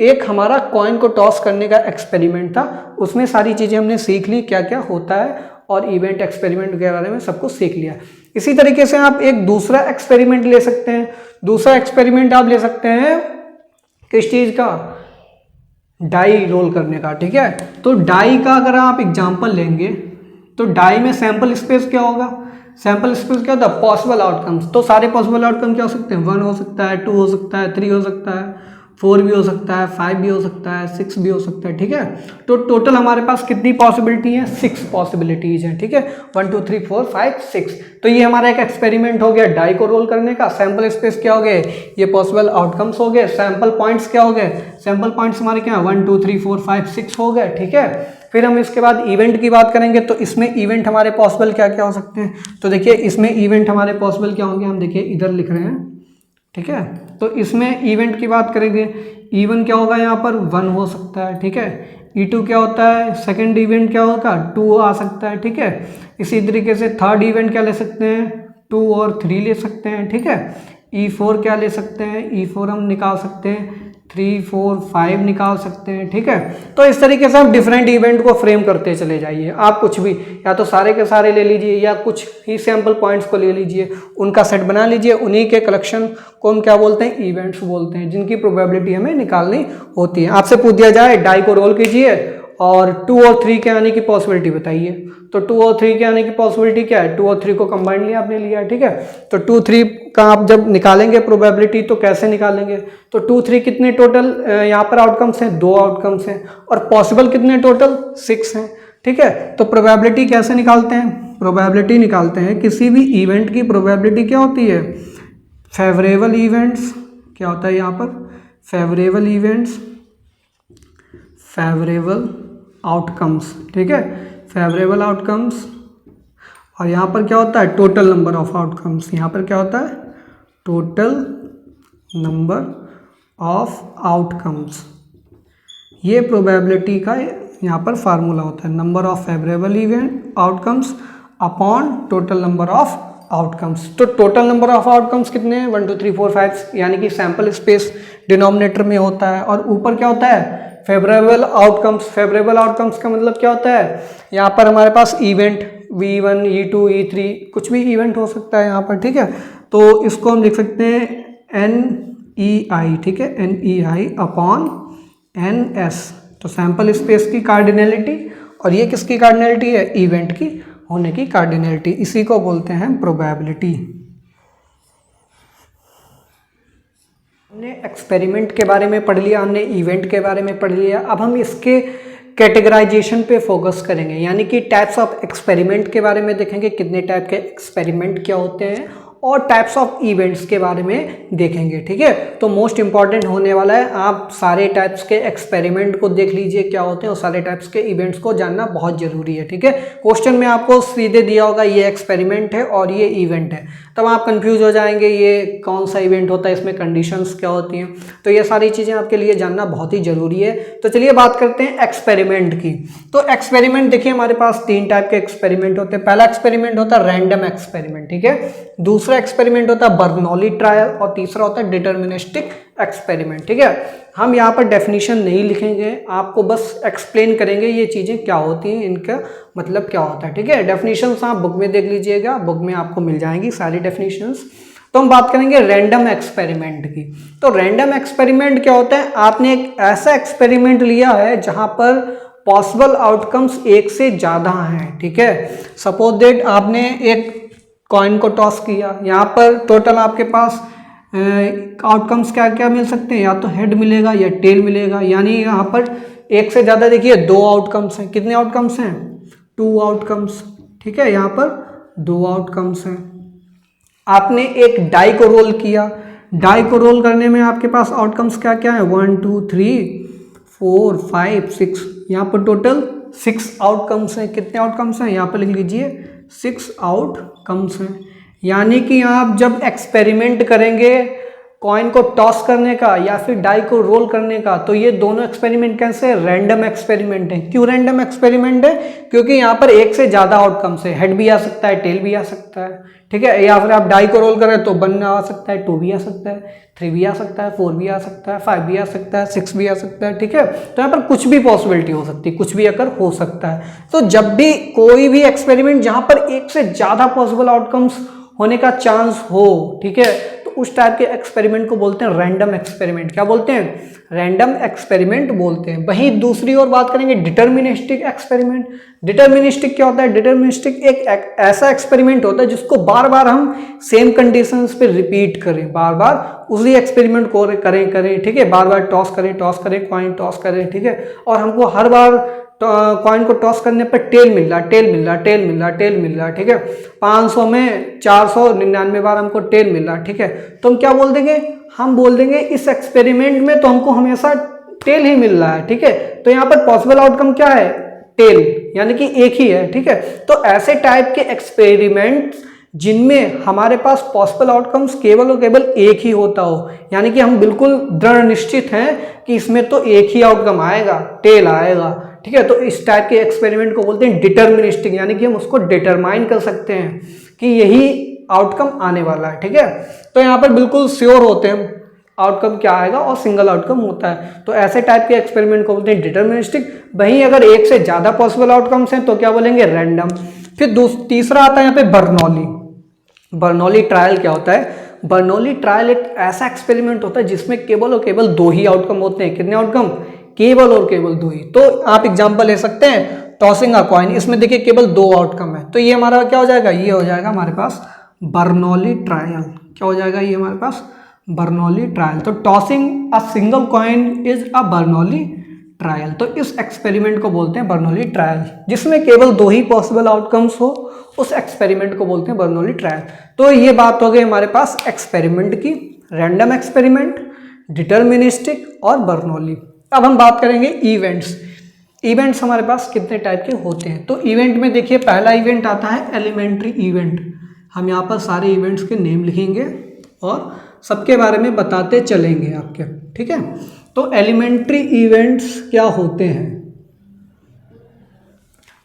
एक हमारा कॉइन को टॉस करने का एक्सपेरिमेंट था, उसमें सारी चीजें हमने सीख ली क्या क्या होता है, और इवेंट एक्सपेरिमेंट के बारे में सब कुछ सीख लिया। इसी तरीके से आप एक दूसरा एक्सपेरिमेंट ले सकते हैं। दूसरा एक्सपेरिमेंट आप ले सकते हैं किस चीज का, डाई रोल करने का। ठीक है, तो डाई का अगर आप एग्जांपल लेंगे तो डाई में सैंपल स्पेस क्या होगा, सैंपल स्पेस क्या होता है, पॉसिबल आउटकम्स। तो सारे पॉसिबल आउटकम क्या हो सकते हैं, 1 हो सकता है, 2 हो सकता है, 3 हो सकता है, 4 भी हो सकता है, 5 भी हो सकता है, 6 भी हो सकता है, ठीक है। तो टोटल हमारे पास कितनी पॉसिबिलिटी है, 6 पॉसिबिलिटीज हैं, ठीक है। 1 2 3 4 5 6। तो ये हमारा एक एक्सपेरिमेंट हो गया डाई को रोल करने का। सैंपल स्पेस क्या हो गए, ये पॉसिबल आउटकम्स हो गए। सैंपल पॉइंट्स क्या हो गए, सैंपल पॉइंट्स हमारे क्या 1 2 3 4 5 6 हो गए, ठीक है। फिर हम इसके बाद इवेंट की बात करेंगे, तो इसमें इवेंट हमारे पॉसिबल क्या क्या हो सकते हैं। तो देखिए इसमें इवेंट हमारे पॉसिबल क्या होंगे, हम देखिए इधर लिख रहे हैं, ठीक है। तो इसमें इवेंट की बात करेंगे, E1 क्या होगा, यहाँ पर 1 हो सकता है, ठीक है। E2 क्या होता है, सेकंड इवेंट क्या होगा, 2 आ सकता है, ठीक है। इसी तरीके से थर्ड इवेंट क्या ले सकते हैं, 2 और 3 ले सकते हैं, ठीक है। E4 क्या ले सकते हैं, E4 हम निकाल सकते हैं 3 4 5 निकाल सकते हैं, ठीक है। तो इस तरीके से हम डिफरेंट इवेंट को फ्रेम करते चले जाइए। आप कुछ भी या तो सारे के सारे ले लीजिए या कुछ ही सैंपल पॉइंट्स को ले लीजिए, उनका सेट बना लीजिए, उन्हीं के कलेक्शन को हम क्या बोलते हैं, इवेंट्स बोलते हैं, जिनकी प्रोबेबिलिटी हमें निकालनी होती है। आपसे पूछ दिया जाए डाई को रोल कीजिए और 2 और 3 के आने की पॉसिबिलिटी बताइए, तो 2 और 3 के आने की पॉसिबिलिटी क्या है, 2 और 3 को कंबाइंडली आपने लिया, ठीक है। तो 2 3 का आप जब निकालेंगे प्रोबेबिलिटी तो कैसे निकालेंगे, तो 2 3 कितने टोटल यहाँ पर आउटकम्स हैं, 2 आउटकम्स हैं, और पॉसिबल कितने टोटल 6 हैं, ठीक है। तो प्रोबेबिलिटी कैसे निकालते हैं, प्रोबेबिलिटी निकालते हैं, किसी भी इवेंट की प्रोबेबिलिटी क्या होती है, फेवरेबल इवेंट्स क्या होता है यहाँ पर, फेवरेबल इवेंट्स, फेवरेबल आउटकम्स, ठीक है, फेवरेबल आउटकम्स। और यहाँ पर क्या होता है, टोटल नंबर ऑफ आउटकम्स, यहाँ पर क्या होता है, टोटल नंबर ऑफ आउटकम्स। ये प्रोबेबिलिटी का यहाँ पर फार्मूला होता है, number of favourable event outcomes upon total number of outcomes. तो टोटल नंबर ऑफ आउटकम्स कितने हैं, 1 2 3 4 5, यानी कि सैंपल स्पेस डिनोमिनेटर में होता है, और ऊपर क्या होता है, फेवरेबल आउटकम्स। फेवरेबल आउटकम्स का मतलब क्या होता है, यहाँ पर हमारे पास इवेंट V1 E2 E3 कुछ भी इवेंट हो सकता है यहाँ पर, ठीक है। तो इसको हम लिख सकते हैं NEI, ठीक है, NEI अपॉन NS। तो सैंपल स्पेस की कार्डिनलिटी, और ये किसकी कार्डिनलिटी है, इवेंट की होने की कार्डिनलिटी, इसी को बोलते हैं प्रोबेबिलिटी। हमने एक्सपेरिमेंट के बारे में पढ़ लिया, हमने इवेंट के बारे में पढ़ लिया। अब हम इसके कैटेगराइजेशन पे फोकस करेंगे, यानी कि टाइप्स ऑफ एक्सपेरिमेंट के बारे में देखेंगे, कितने टाइप के एक्सपेरिमेंट क्या होते हैं, और टाइप्स ऑफ इवेंट्स के बारे में देखेंगे, ठीक है। तो मोस्ट इंपॉर्टेंट होने वाला है, आप सारे टाइप्स के एक्सपेरिमेंट को देख लीजिए क्या होते हैं, और सारे टाइप्स के इवेंट्स को जानना बहुत जरूरी है, ठीक है। क्वेश्चन में आपको सीधे दिया होगा ये एक्सपेरिमेंट है और ये इवेंट है, तब आप कंफ्यूज हो जाएंगे ये कौन सा इवेंट होता है, इसमें कंडीशंस क्या होती हैं। तो ये सारी चीज़ें आपके लिए जानना बहुत ही जरूरी है। तो चलिए बात करते हैं एक्सपेरिमेंट की। तो एक्सपेरिमेंट देखिए हमारे पास 3 टाइप के एक्सपेरिमेंट होते हैं। पहला एक्सपेरिमेंट होता है रैंडम एक्सपेरिमेंट, ठीक है। दूसरा एक्सपेरिमेंट होता है बर्नौली ट्रायल, और तीसरा होता है डिटर्मिनिस्टिक एक्सपेरिमेंट, ठीक है। हम यहाँ पर डेफिनेशन नहीं लिखेंगे, आपको बस एक्सप्लेन करेंगे ये चीज़ें क्या होती हैं, इनका मतलब क्या होता है, ठीक है। डेफिनेशंस आप बुक में देख लीजिएगा, बुक में आपको मिल जाएंगी सारी डेफिनेशंस। तो हम बात करेंगे रैंडम एक्सपेरिमेंट की। तो रैंडम एक्सपेरिमेंट क्या होता है, आपने एक ऐसा एक्सपेरिमेंट लिया है जहाँ पर पॉसिबल आउटकम्स एक से ज़्यादा हैं, ठीक है। सपोज दैट आपने एक कॉइन को टॉस किया, यहाँ पर टोटल आपके पास आउटकम्स क्या क्या मिल सकते हैं, या तो हेड मिलेगा या टेल मिलेगा, यानी यहाँ पर एक से ज़्यादा देखिए 2 आउटकम्स हैं। कितने आउटकम्स हैं, 2 आउटकम्स, ठीक है। यहाँ पर 2 आउटकम्स हैं। आपने एक डाई को रोल किया, डाई को रोल करने में आपके पास आउटकम्स क्या क्या है, 1 2 3 4 5 6, यहाँ पर टोटल 6 आउटकम्स हैं। कितने आउटकम्स हैं, यहाँ पर लिख लीजिए 6 आउटकम्स हैं। यानी कि आप जब एक्सपेरिमेंट करेंगे कॉइन को टॉस करने का या फिर डाई को रोल करने का, तो ये दोनों एक्सपेरिमेंट कैसे रैंडम एक्सपेरिमेंट है। क्यों रैंडम एक्सपेरिमेंट है, क्योंकि यहाँ पर एक से ज़्यादा आउटकम्स है, हेड भी आ सकता है, टेल भी आ सकता है, ठीक है। या फिर आप डाई को रोल करें तो 1 आ सकता है, 2 भी आ सकता है, 3 भी आ सकता है, 4 भी आ सकता है, 5 भी आ सकता है, 6 भी आ सकता है, ठीक है। तो यहाँ पर कुछ भी पॉसिबिलिटी हो सकती है, कुछ भी अगर हो सकता है। तो जब भी कोई भी एक्सपेरिमेंट जहाँ पर एक से ज़्यादा पॉसिबल आउटकम्स होने का चांस हो, ठीक है, तो उस टाइप के एक्सपेरिमेंट को बोलते हैं रैंडम एक्सपेरिमेंट। क्या बोलते हैं? रैंडम एक्सपेरिमेंट बोलते हैं। वहीं दूसरी ओर बात करेंगे डिटर्मिनिस्टिक एक्सपेरिमेंट। डिटर्मिनिस्टिक क्या होता है? डिटर्मिनिस्टिक एक ऐसा एक्सपेरिमेंट होता है जिसको बार बार हम सेम कंडीशंस पे रिपीट करें, बार बार उसी एक्सपेरिमेंट को करें, ठीक है, बार बार टॉस करें, कॉइन टॉस करें, ठीक है, और हमको हर बार कॉइन को टॉस करने पर टेल मिल रहा, ठीक है, 500 में 499 बार हमको टेल मिल रहा, ठीक है, तो हम क्या बोल देंगे? हम बोल देंगे इस एक्सपेरिमेंट में तो हमको हमेशा टेल ही मिल रहा है, ठीक है, तो यहाँ पर पॉसिबल आउटकम क्या है? टेल, यानी कि एक ही है, ठीक है। तो ऐसे टाइप के एक्सपेरिमेंट जिनमें हमारे पास पॉसिबल आउटकम्स केवल और केवल एक ही होता हो, यानी कि हम बिल्कुल दृढ़ निश्चित हैं कि इसमें तो एक ही आउटकम आएगा, टेल आएगा, ठीक है, तो इस टाइप के एक्सपेरिमेंट को बोलते हैं डिटर्मिनिस्टिक, यानी कि हम उसको डिटरमाइन कर सकते हैं कि यही आउटकम आने वाला है, ठीक है। तो यहाँ पर बिल्कुल श्योर होते हैं आउटकम क्या आएगा और सिंगल आउटकम होता है, तो ऐसे टाइप के एक्सपेरिमेंट को बोलते हैं डिटर्मिनिस्टिक। वहीं अगर एक से ज्यादा पॉसिबल आउटकम्स हैं तो क्या बोलेंगे? रैंडम। फिर तीसरा आता है यहाँ पे बर्नौली। बर्नौली ट्रायल क्या होता है? बर्नौली ट्रायल एक ऐसा एक्सपेरिमेंट होता है जिसमें केवल और केवल दो ही आउटकम होते हैं। कितने आउटकम? केवल और केवल दो ही। तो आप एग्जांपल ले सकते हैं टॉसिंग अ कॉइन, इसमें देखिए केवल दो आउटकम है, तो ये हमारा क्या हो जाएगा? ये हो जाएगा हमारे पास बर्नौली ट्रायल। क्या हो जाएगा ये हमारे पास? Bernoulli trial. तो tossing a single coin is a Bernoulli trial. तो इस एक्सपेरिमेंट को बोलते हैं बर्नौली ट्रायल, जिसमें केवल दो ही पॉसिबल आउटकम्स हो, उस एक्सपेरिमेंट को बोलते हैं बर्नौली ट्रायल। तो ये बात हो गई हमारे पास एक्सपेरिमेंट की, रैंडम एक्सपेरिमेंट, डिटर्मिनिस्टिक और बर्नौली। अब हम बात करेंगे इवेंट्स। इवेंट्स हमारे पास कितने टाइप के होते हैं? तो इवेंट में देखिए पहला इवेंट आता है एलिमेंट्री इवेंट। हम यहाँ पर सारे इवेंट्स के नेम लिखेंगे और सबके बारे में बताते चलेंगे आपके, ठीक है। तो एलिमेंट्री इवेंट्स क्या होते हैं?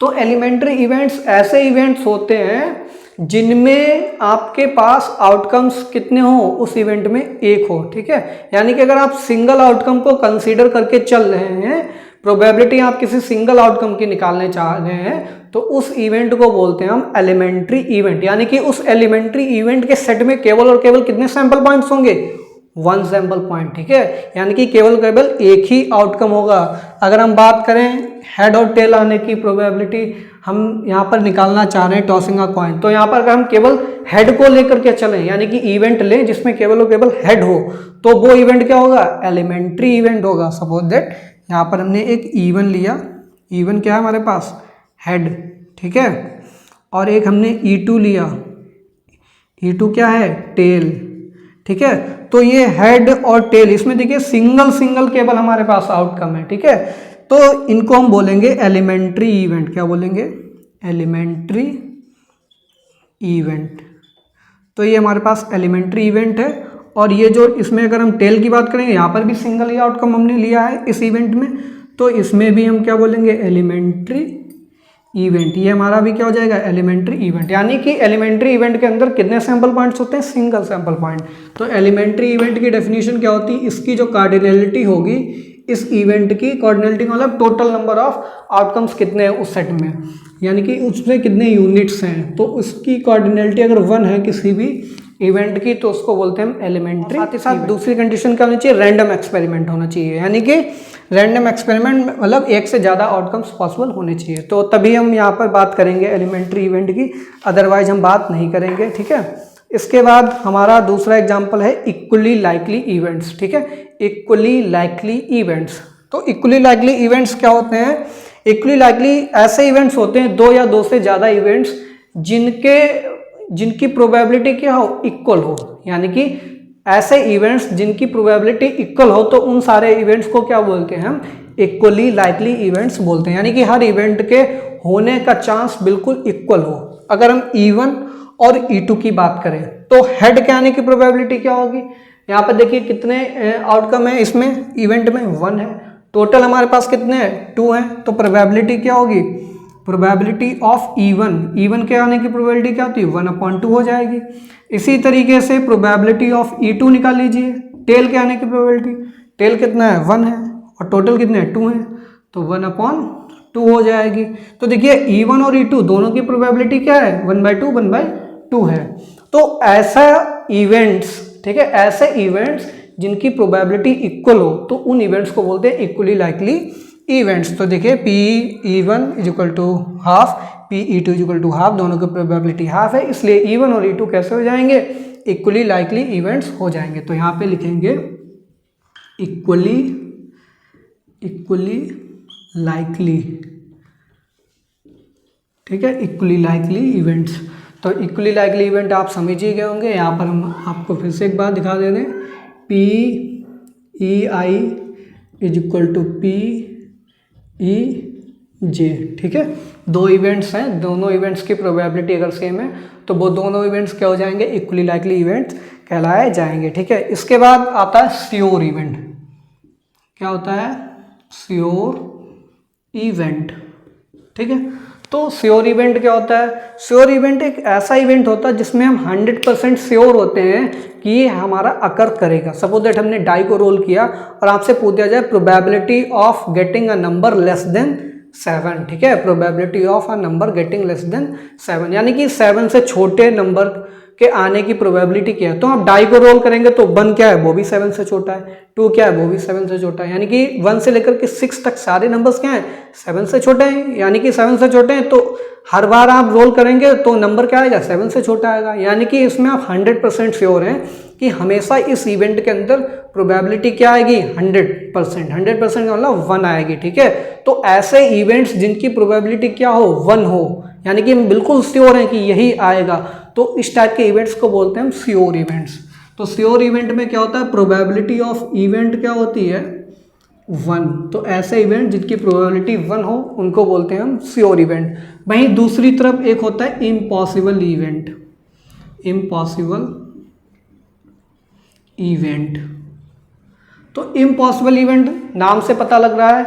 तो एलिमेंट्री इवेंट्स ऐसे इवेंट्स होते हैं जिनमें आपके पास आउटकम्स कितने हो? उस इवेंट में एक हो, ठीक है, यानी कि अगर आप सिंगल आउटकम को कंसीडर करके चल रहे हैं, प्रोबेबिलिटी आप किसी सिंगल आउटकम की निकालने चाह रहे हैं, तो उस इवेंट को बोलते हैं हम एलिमेंट्री इवेंट। यानी कि उस एलिमेंट्री इवेंट के सेट में केवल और केवल कितने सैंपल पॉइंट्स होंगे? वन सैंपल पॉइंट, ठीक है, यानी कि केवल केवल एक ही आउटकम होगा। अगर हम बात करें हेड और टेल आने की प्रोबेबिलिटी हम यहाँ पर निकालना चाह रहे हैं टॉसिंग अ कॉइन, तो यहाँ पर अगर हम केवल हेड को लेकर के चलें, यानी कि इवेंट लें जिसमें केवल और केवल हेड हो, तो वो इवेंट क्या होगा? एलिमेंट्री इवेंट होगा। सपोज दैट यहाँ पर हमने एक इवन लिया, इवन क्या है हमारे पास? हेड, ठीक है, और एक हमने E2 लिया, E2 क्या है? टेल, ठीक है, तो ये हेड और टेल, इसमें देखिए सिंगल सिंगल केवल हमारे पास आउटकम है, ठीक है, तो इनको हम बोलेंगे एलिमेंट्री इवेंट। क्या बोलेंगे? Elementary event. तो ये हमारे पास एलिमेंट्री इवेंट है। और ये जो इसमें अगर हम टेल की बात करें, यहाँ पर भी सिंगल ही आउटकम हमने लिया है इस इवेंट में, तो इसमें भी हम क्या बोलेंगे? Elementary event. ये हमारा भी क्या हो जाएगा? Elementary event. यानी कि एलिमेंट्री इवेंट के अंदर कितने सैंपल पॉइंट्स होते हैं? Single sample point. तो एलिमेंट्री इवेंट की डेफिनेशन क्या होती है? इसकी जो कार्डिनलिटी होगी इस इवेंट की, कार्डिनलिटी का मतलब टोटल नंबर ऑफ आउटकम्स कितने हैं उस सेट में, यानी कि उसमें कितने यूनिट्स हैं, तो उसकी कार्डिनलिटी अगर 1 है किसी भी इवेंट की, तो उसको बोलते हैं हम एलिमेंट्री। साथ ही साथ दूसरी कंडीशन क्या होनी चाहिए? रैंडम एक्सपेरिमेंट होना चाहिए, यानी कि रैंडम एक्सपेरिमेंट मतलब एक से ज़्यादा आउटकम्स पॉसिबल होने चाहिए, तो तभी हम यहाँ पर बात करेंगे एलिमेंट्री इवेंट की, अदरवाइज हम बात नहीं करेंगे, ठीक है। इसके बाद हमारा दूसरा एग्जाम्पल है इक्वली लाइकली इवेंट्स, ठीक है, इक्वली लाइकली इवेंट्स। तो इक्वली लाइकली इवेंट्स क्या होते हैं? इक्वली लाइकली ऐसे इवेंट्स होते हैं, दो या दो से ज़्यादा इवेंट्स जिनकी प्रोबेबिलिटी क्या हो? इक्वल हो, यानी कि ऐसे इवेंट्स जिनकी प्रोबेबिलिटी इक्वल हो, तो उन सारे इवेंट्स को क्या बोलते हैं? हम इक्वली लाइकली इवेंट्स बोलते हैं, यानी कि हर इवेंट के होने का चांस बिल्कुल इक्वल हो। अगर हम E1 और E2 की बात करें, तो हेड के आने की प्रोबेबिलिटी क्या होगी? यहाँ पर देखिए कितने आउटकम है इसमें, इवेंट में 1 है, टोटल हमारे पास कितने हैं? 2 हैं, तो प्रोबेबिलिटी क्या होगी? प्रोबेबिलिटी ऑफ E1 के आने की प्रोबेबिलिटी क्या होती है? 1/2 हो जाएगी। इसी तरीके से प्रोबेबिलिटी ऑफ E2 निकाल लीजिए, टेल के आने की प्रोबेबिलिटी, टेल कितना है? 1 है, और टोटल कितने हैं? 2 हैं, तो 1/2 हो जाएगी। तो देखिए E1 और E2 दोनों की प्रोबेबिलिटी क्या है? 1/2 है। तो ऐसा इवेंट्स ठीक है, ऐसे इवेंट्स जिनकी प्रोबेबिलिटी इक्वल हो तो उन इवेंट्स को बोलते हैं इक्वली लाइकली इवेंट्स। तो देखिए PE1 is equal to half, PE2 is equal to half, दोनों की प्रोबेबिलिटी हाफ है, इसलिए E1 और E2 कैसे हो जाएंगे, इक्वली लाइकली इवेंट्स हो जाएंगे। तो यहाँ पे लिखेंगे इक्वली लाइकली, ठीक है, इक्वली लाइकली इवेंट्स। तो इक्वली लाइकली इवेंट आप समझ ही गए होंगे। यहाँ पर हम आपको फिर से एक बार दिखा दे रहे हैं, PEI is equal to PEJ, ठीक है, दो इवेंट्स हैं, दोनों इवेंट्स की प्रोबेबिलिटी अगर सेम है तो वो दोनों इवेंट्स क्या हो जाएंगे, इक्वली लाइकली इवेंट्स कहलाए जाएंगे, ठीक है। इसके बाद आता है श्योर इवेंट। क्या होता है, श्योर इवेंट, ठीक है। तो श्योर इवेंट क्या होता है, श्योर इवेंट एक ऐसा इवेंट होता है जिसमें हम 100% श्योर होते हैं कि ये हमारा अकर करेगा। सपोज दैट हमने डाई को रोल किया और आपसे पूछ दिया जाए probability of getting a number less than 7, ठीक है, probability of a number getting less than 7, यानी कि 7 से छोटे नंबर के आने की प्रोबेबिलिटी क्या है। तो आप डाई को रोल करेंगे तो 1 क्या है, वो भी 7 से छोटा है, 2 क्या है, वो भी 7 से छोटा है, यानी कि 1 से लेकर के 6 तक सारे नंबर्स क्या हैं, 7 से छोटे हैं, यानी कि 7 से छोटे हैं। तो हर बार आप रोल करेंगे तो नंबर क्या आएगा, 7 से छोटा आएगा, यानी कि इसमें आप 100% श्योर हैं कि हमेशा इस इवेंट के अंदर प्रोबेबिलिटी क्या आएगी, 100%, 100% का मतलब 1 आएगी, ठीक है। तो ऐसे इवेंट्स जिनकी प्रोबेबिलिटी क्या हो, 1 हो, यानी कि हम बिल्कुल श्योर हैं कि यही आएगा, तो इस टाइप के इवेंट्स को बोलते हैं हम श्योर इवेंट्स। तो श्योर इवेंट में क्या होता है, प्रोबेबिलिटी ऑफ इवेंट क्या होती है, 1। तो ऐसे इवेंट जिनकी प्रोबेबिलिटी 1 हो उनको बोलते हैं हम श्योर इवेंट। वहीं दूसरी तरफ एक होता है इम्पॉसिबल इवेंट, इम्पॉसिबल इवेंट। तो इम्पॉसिबल इवेंट नाम से पता लग रहा है,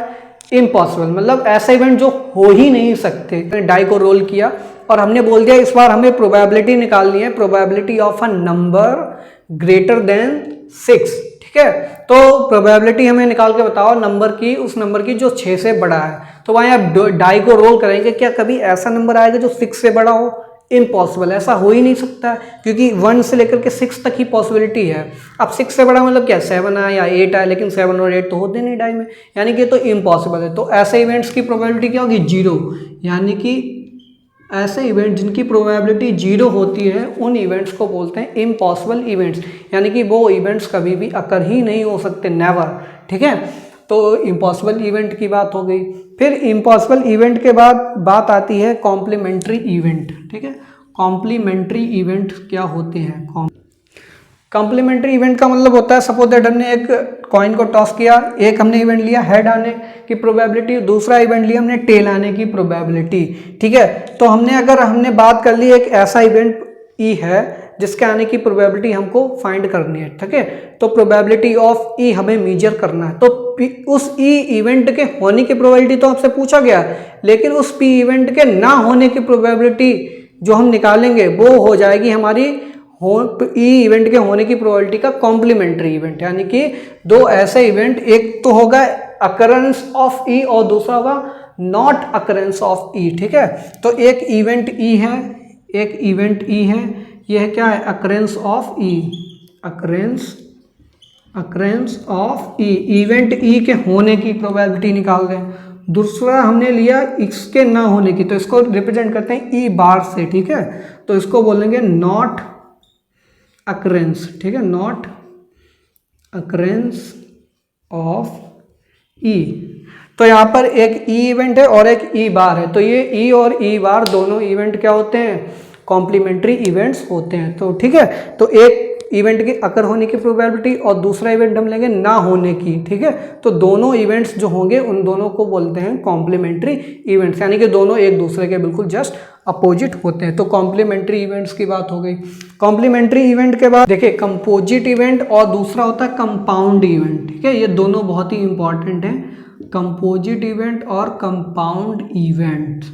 इम्पॉसिबल मतलब ऐसा इवेंट जो हो ही नहीं सकते। डाई को रोल किया और हमने बोल दिया इस बार हमें प्रोबेबिलिटी निकालनी है, probability of a number greater than 6, ठीक है। तो प्रोबेबिलिटी हमें निकाल के बताओ नंबर की, उस नंबर की जो 6 से बड़ा है। तो वहाँ आप डाई को रोल करेंगे, क्या कभी ऐसा नंबर आएगा जो 6 से बड़ा हो, इम्पॉसिबल, ऐसा हो ही नहीं सकता, क्योंकि 1 से लेकर के 6 तक ही पॉसिबिलिटी है। अब 6 से बड़ा मतलब क्या, 7 आए या 8 आए, लेकिन 7 और 8 तो होते नहीं डाई में, यानी कि तो इम्पॉसिबल है। तो ऐसे इवेंट्स की प्रोबेबिलिटी क्या होगी, 0, यानी कि ऐसे इवेंट जिनकी प्रोबेबिलिटी 0 होती है उन इवेंट्स को बोलते हैं इम्पॉसिबल इवेंट्स, यानी कि वो इवेंट्स कभी भी अकर ही नहीं हो सकते, नेवर, ठीक है। तो इम्पॉसिबल इवेंट की बात हो गई। फिर इम्पॉसिबल इवेंट के बाद बात आती है कॉम्प्लीमेंट्री इवेंट, ठीक है। कॉम्प्लीमेंट्री इवेंट क्या होते हैं, कॉम्प्लीमेंट्री इवेंट का मतलब होता है, सपोज दैट हमने एक कॉइन को टॉस किया, एक हमने इवेंट लिया हेड आने की प्रोबेबिलिटी, दूसरा इवेंट लिया हमने टेल आने की प्रोबेबिलिटी, ठीक है। तो अगर हमने बात कर ली एक ऐसा इवेंट ई है जिसके आने की प्रोबेबिलिटी हमको फाइंड करनी है, ठीक है। तो प्रोबेबिलिटी ऑफ ई हमें मेजर करना है, तो उस ई इवेंट के होने की प्रोबेबिलिटी तो आपसे पूछा गया, लेकिन उस पी इवेंट के ना होने की प्रोबेबिलिटी जो हम निकालेंगे वो हो जाएगी हमारी ई इवेंट के होने की प्रोबेबिलिटी का कॉम्प्लीमेंट्री इवेंट, यानी कि दो ऐसे इवेंट, एक तो होगा अकरेंस ऑफ ई और दूसरा होगा नॉट अकरेंस ऑफ ई, ठीक है। तो एक इवेंट ई है, एक इवेंट ई है, यह क्या है, occurrence of E, occurrence of E, event E के होने की प्रोबेबिलिटी निकाल दें। दूसरा हमने लिया इसके ना होने की, तो इसको रिप्रेजेंट करते हैं ई बार से, ठीक है। तो इसको बोलेंगे नॉट अकरेंस, ठीक है, नॉट अकरेंस ऑफ ई। तो यहाँ पर एक ई इवेंट है और एक ई बार है, तो ये ई और ई बार दोनों इवेंट क्या होते हैं, कॉम्प्लीमेंट्री इवेंट्स होते हैं। तो ठीक है, तो एक इवेंट की अकर होने की प्रोबेबिलिटी और दूसरा इवेंट हम लेंगे ना होने की, ठीक है। तो दोनों इवेंट्स जो होंगे उन दोनों को बोलते हैं कॉम्प्लीमेंट्री इवेंट्स, यानी कि दोनों एक दूसरे के बिल्कुल जस्ट अपोजिट होते हैं। तो कॉम्प्लीमेंट्री इवेंट्स की बात हो गई। कॉम्प्लीमेंट्री इवेंट के बाद देखिए कंपोजिट इवेंट और दूसरा होता है कंपाउंड इवेंट, ठीक है। ये दोनों बहुत ही इंपॉर्टेंट हैं, कंपोजिट इवेंट और कंपाउंड इवेंट।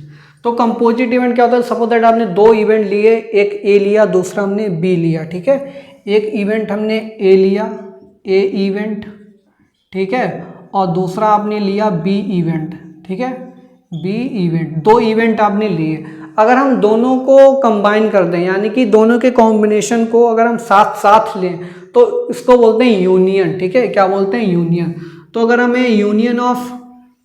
तो कंपोजिट इवेंट क्या होता है, सपोज दैट आपने दो इवेंट लिए, एक ए लिया दूसरा हमने बी लिया, ठीक है। एक इवेंट हमने ए लिया, ए इवेंट, ठीक है, और दूसरा आपने लिया बी इवेंट, ठीक है, बी इवेंट। दो इवेंट आपने लिए, अगर हम दोनों को कंबाइन कर दें, यानी कि दोनों के कॉम्बिनेशन को अगर हम साथ साथ लें, तो इसको बोलते हैं यूनियन, ठीक है, क्या बोलते हैं, यूनियन। तो अगर हमें यूनियन ऑफ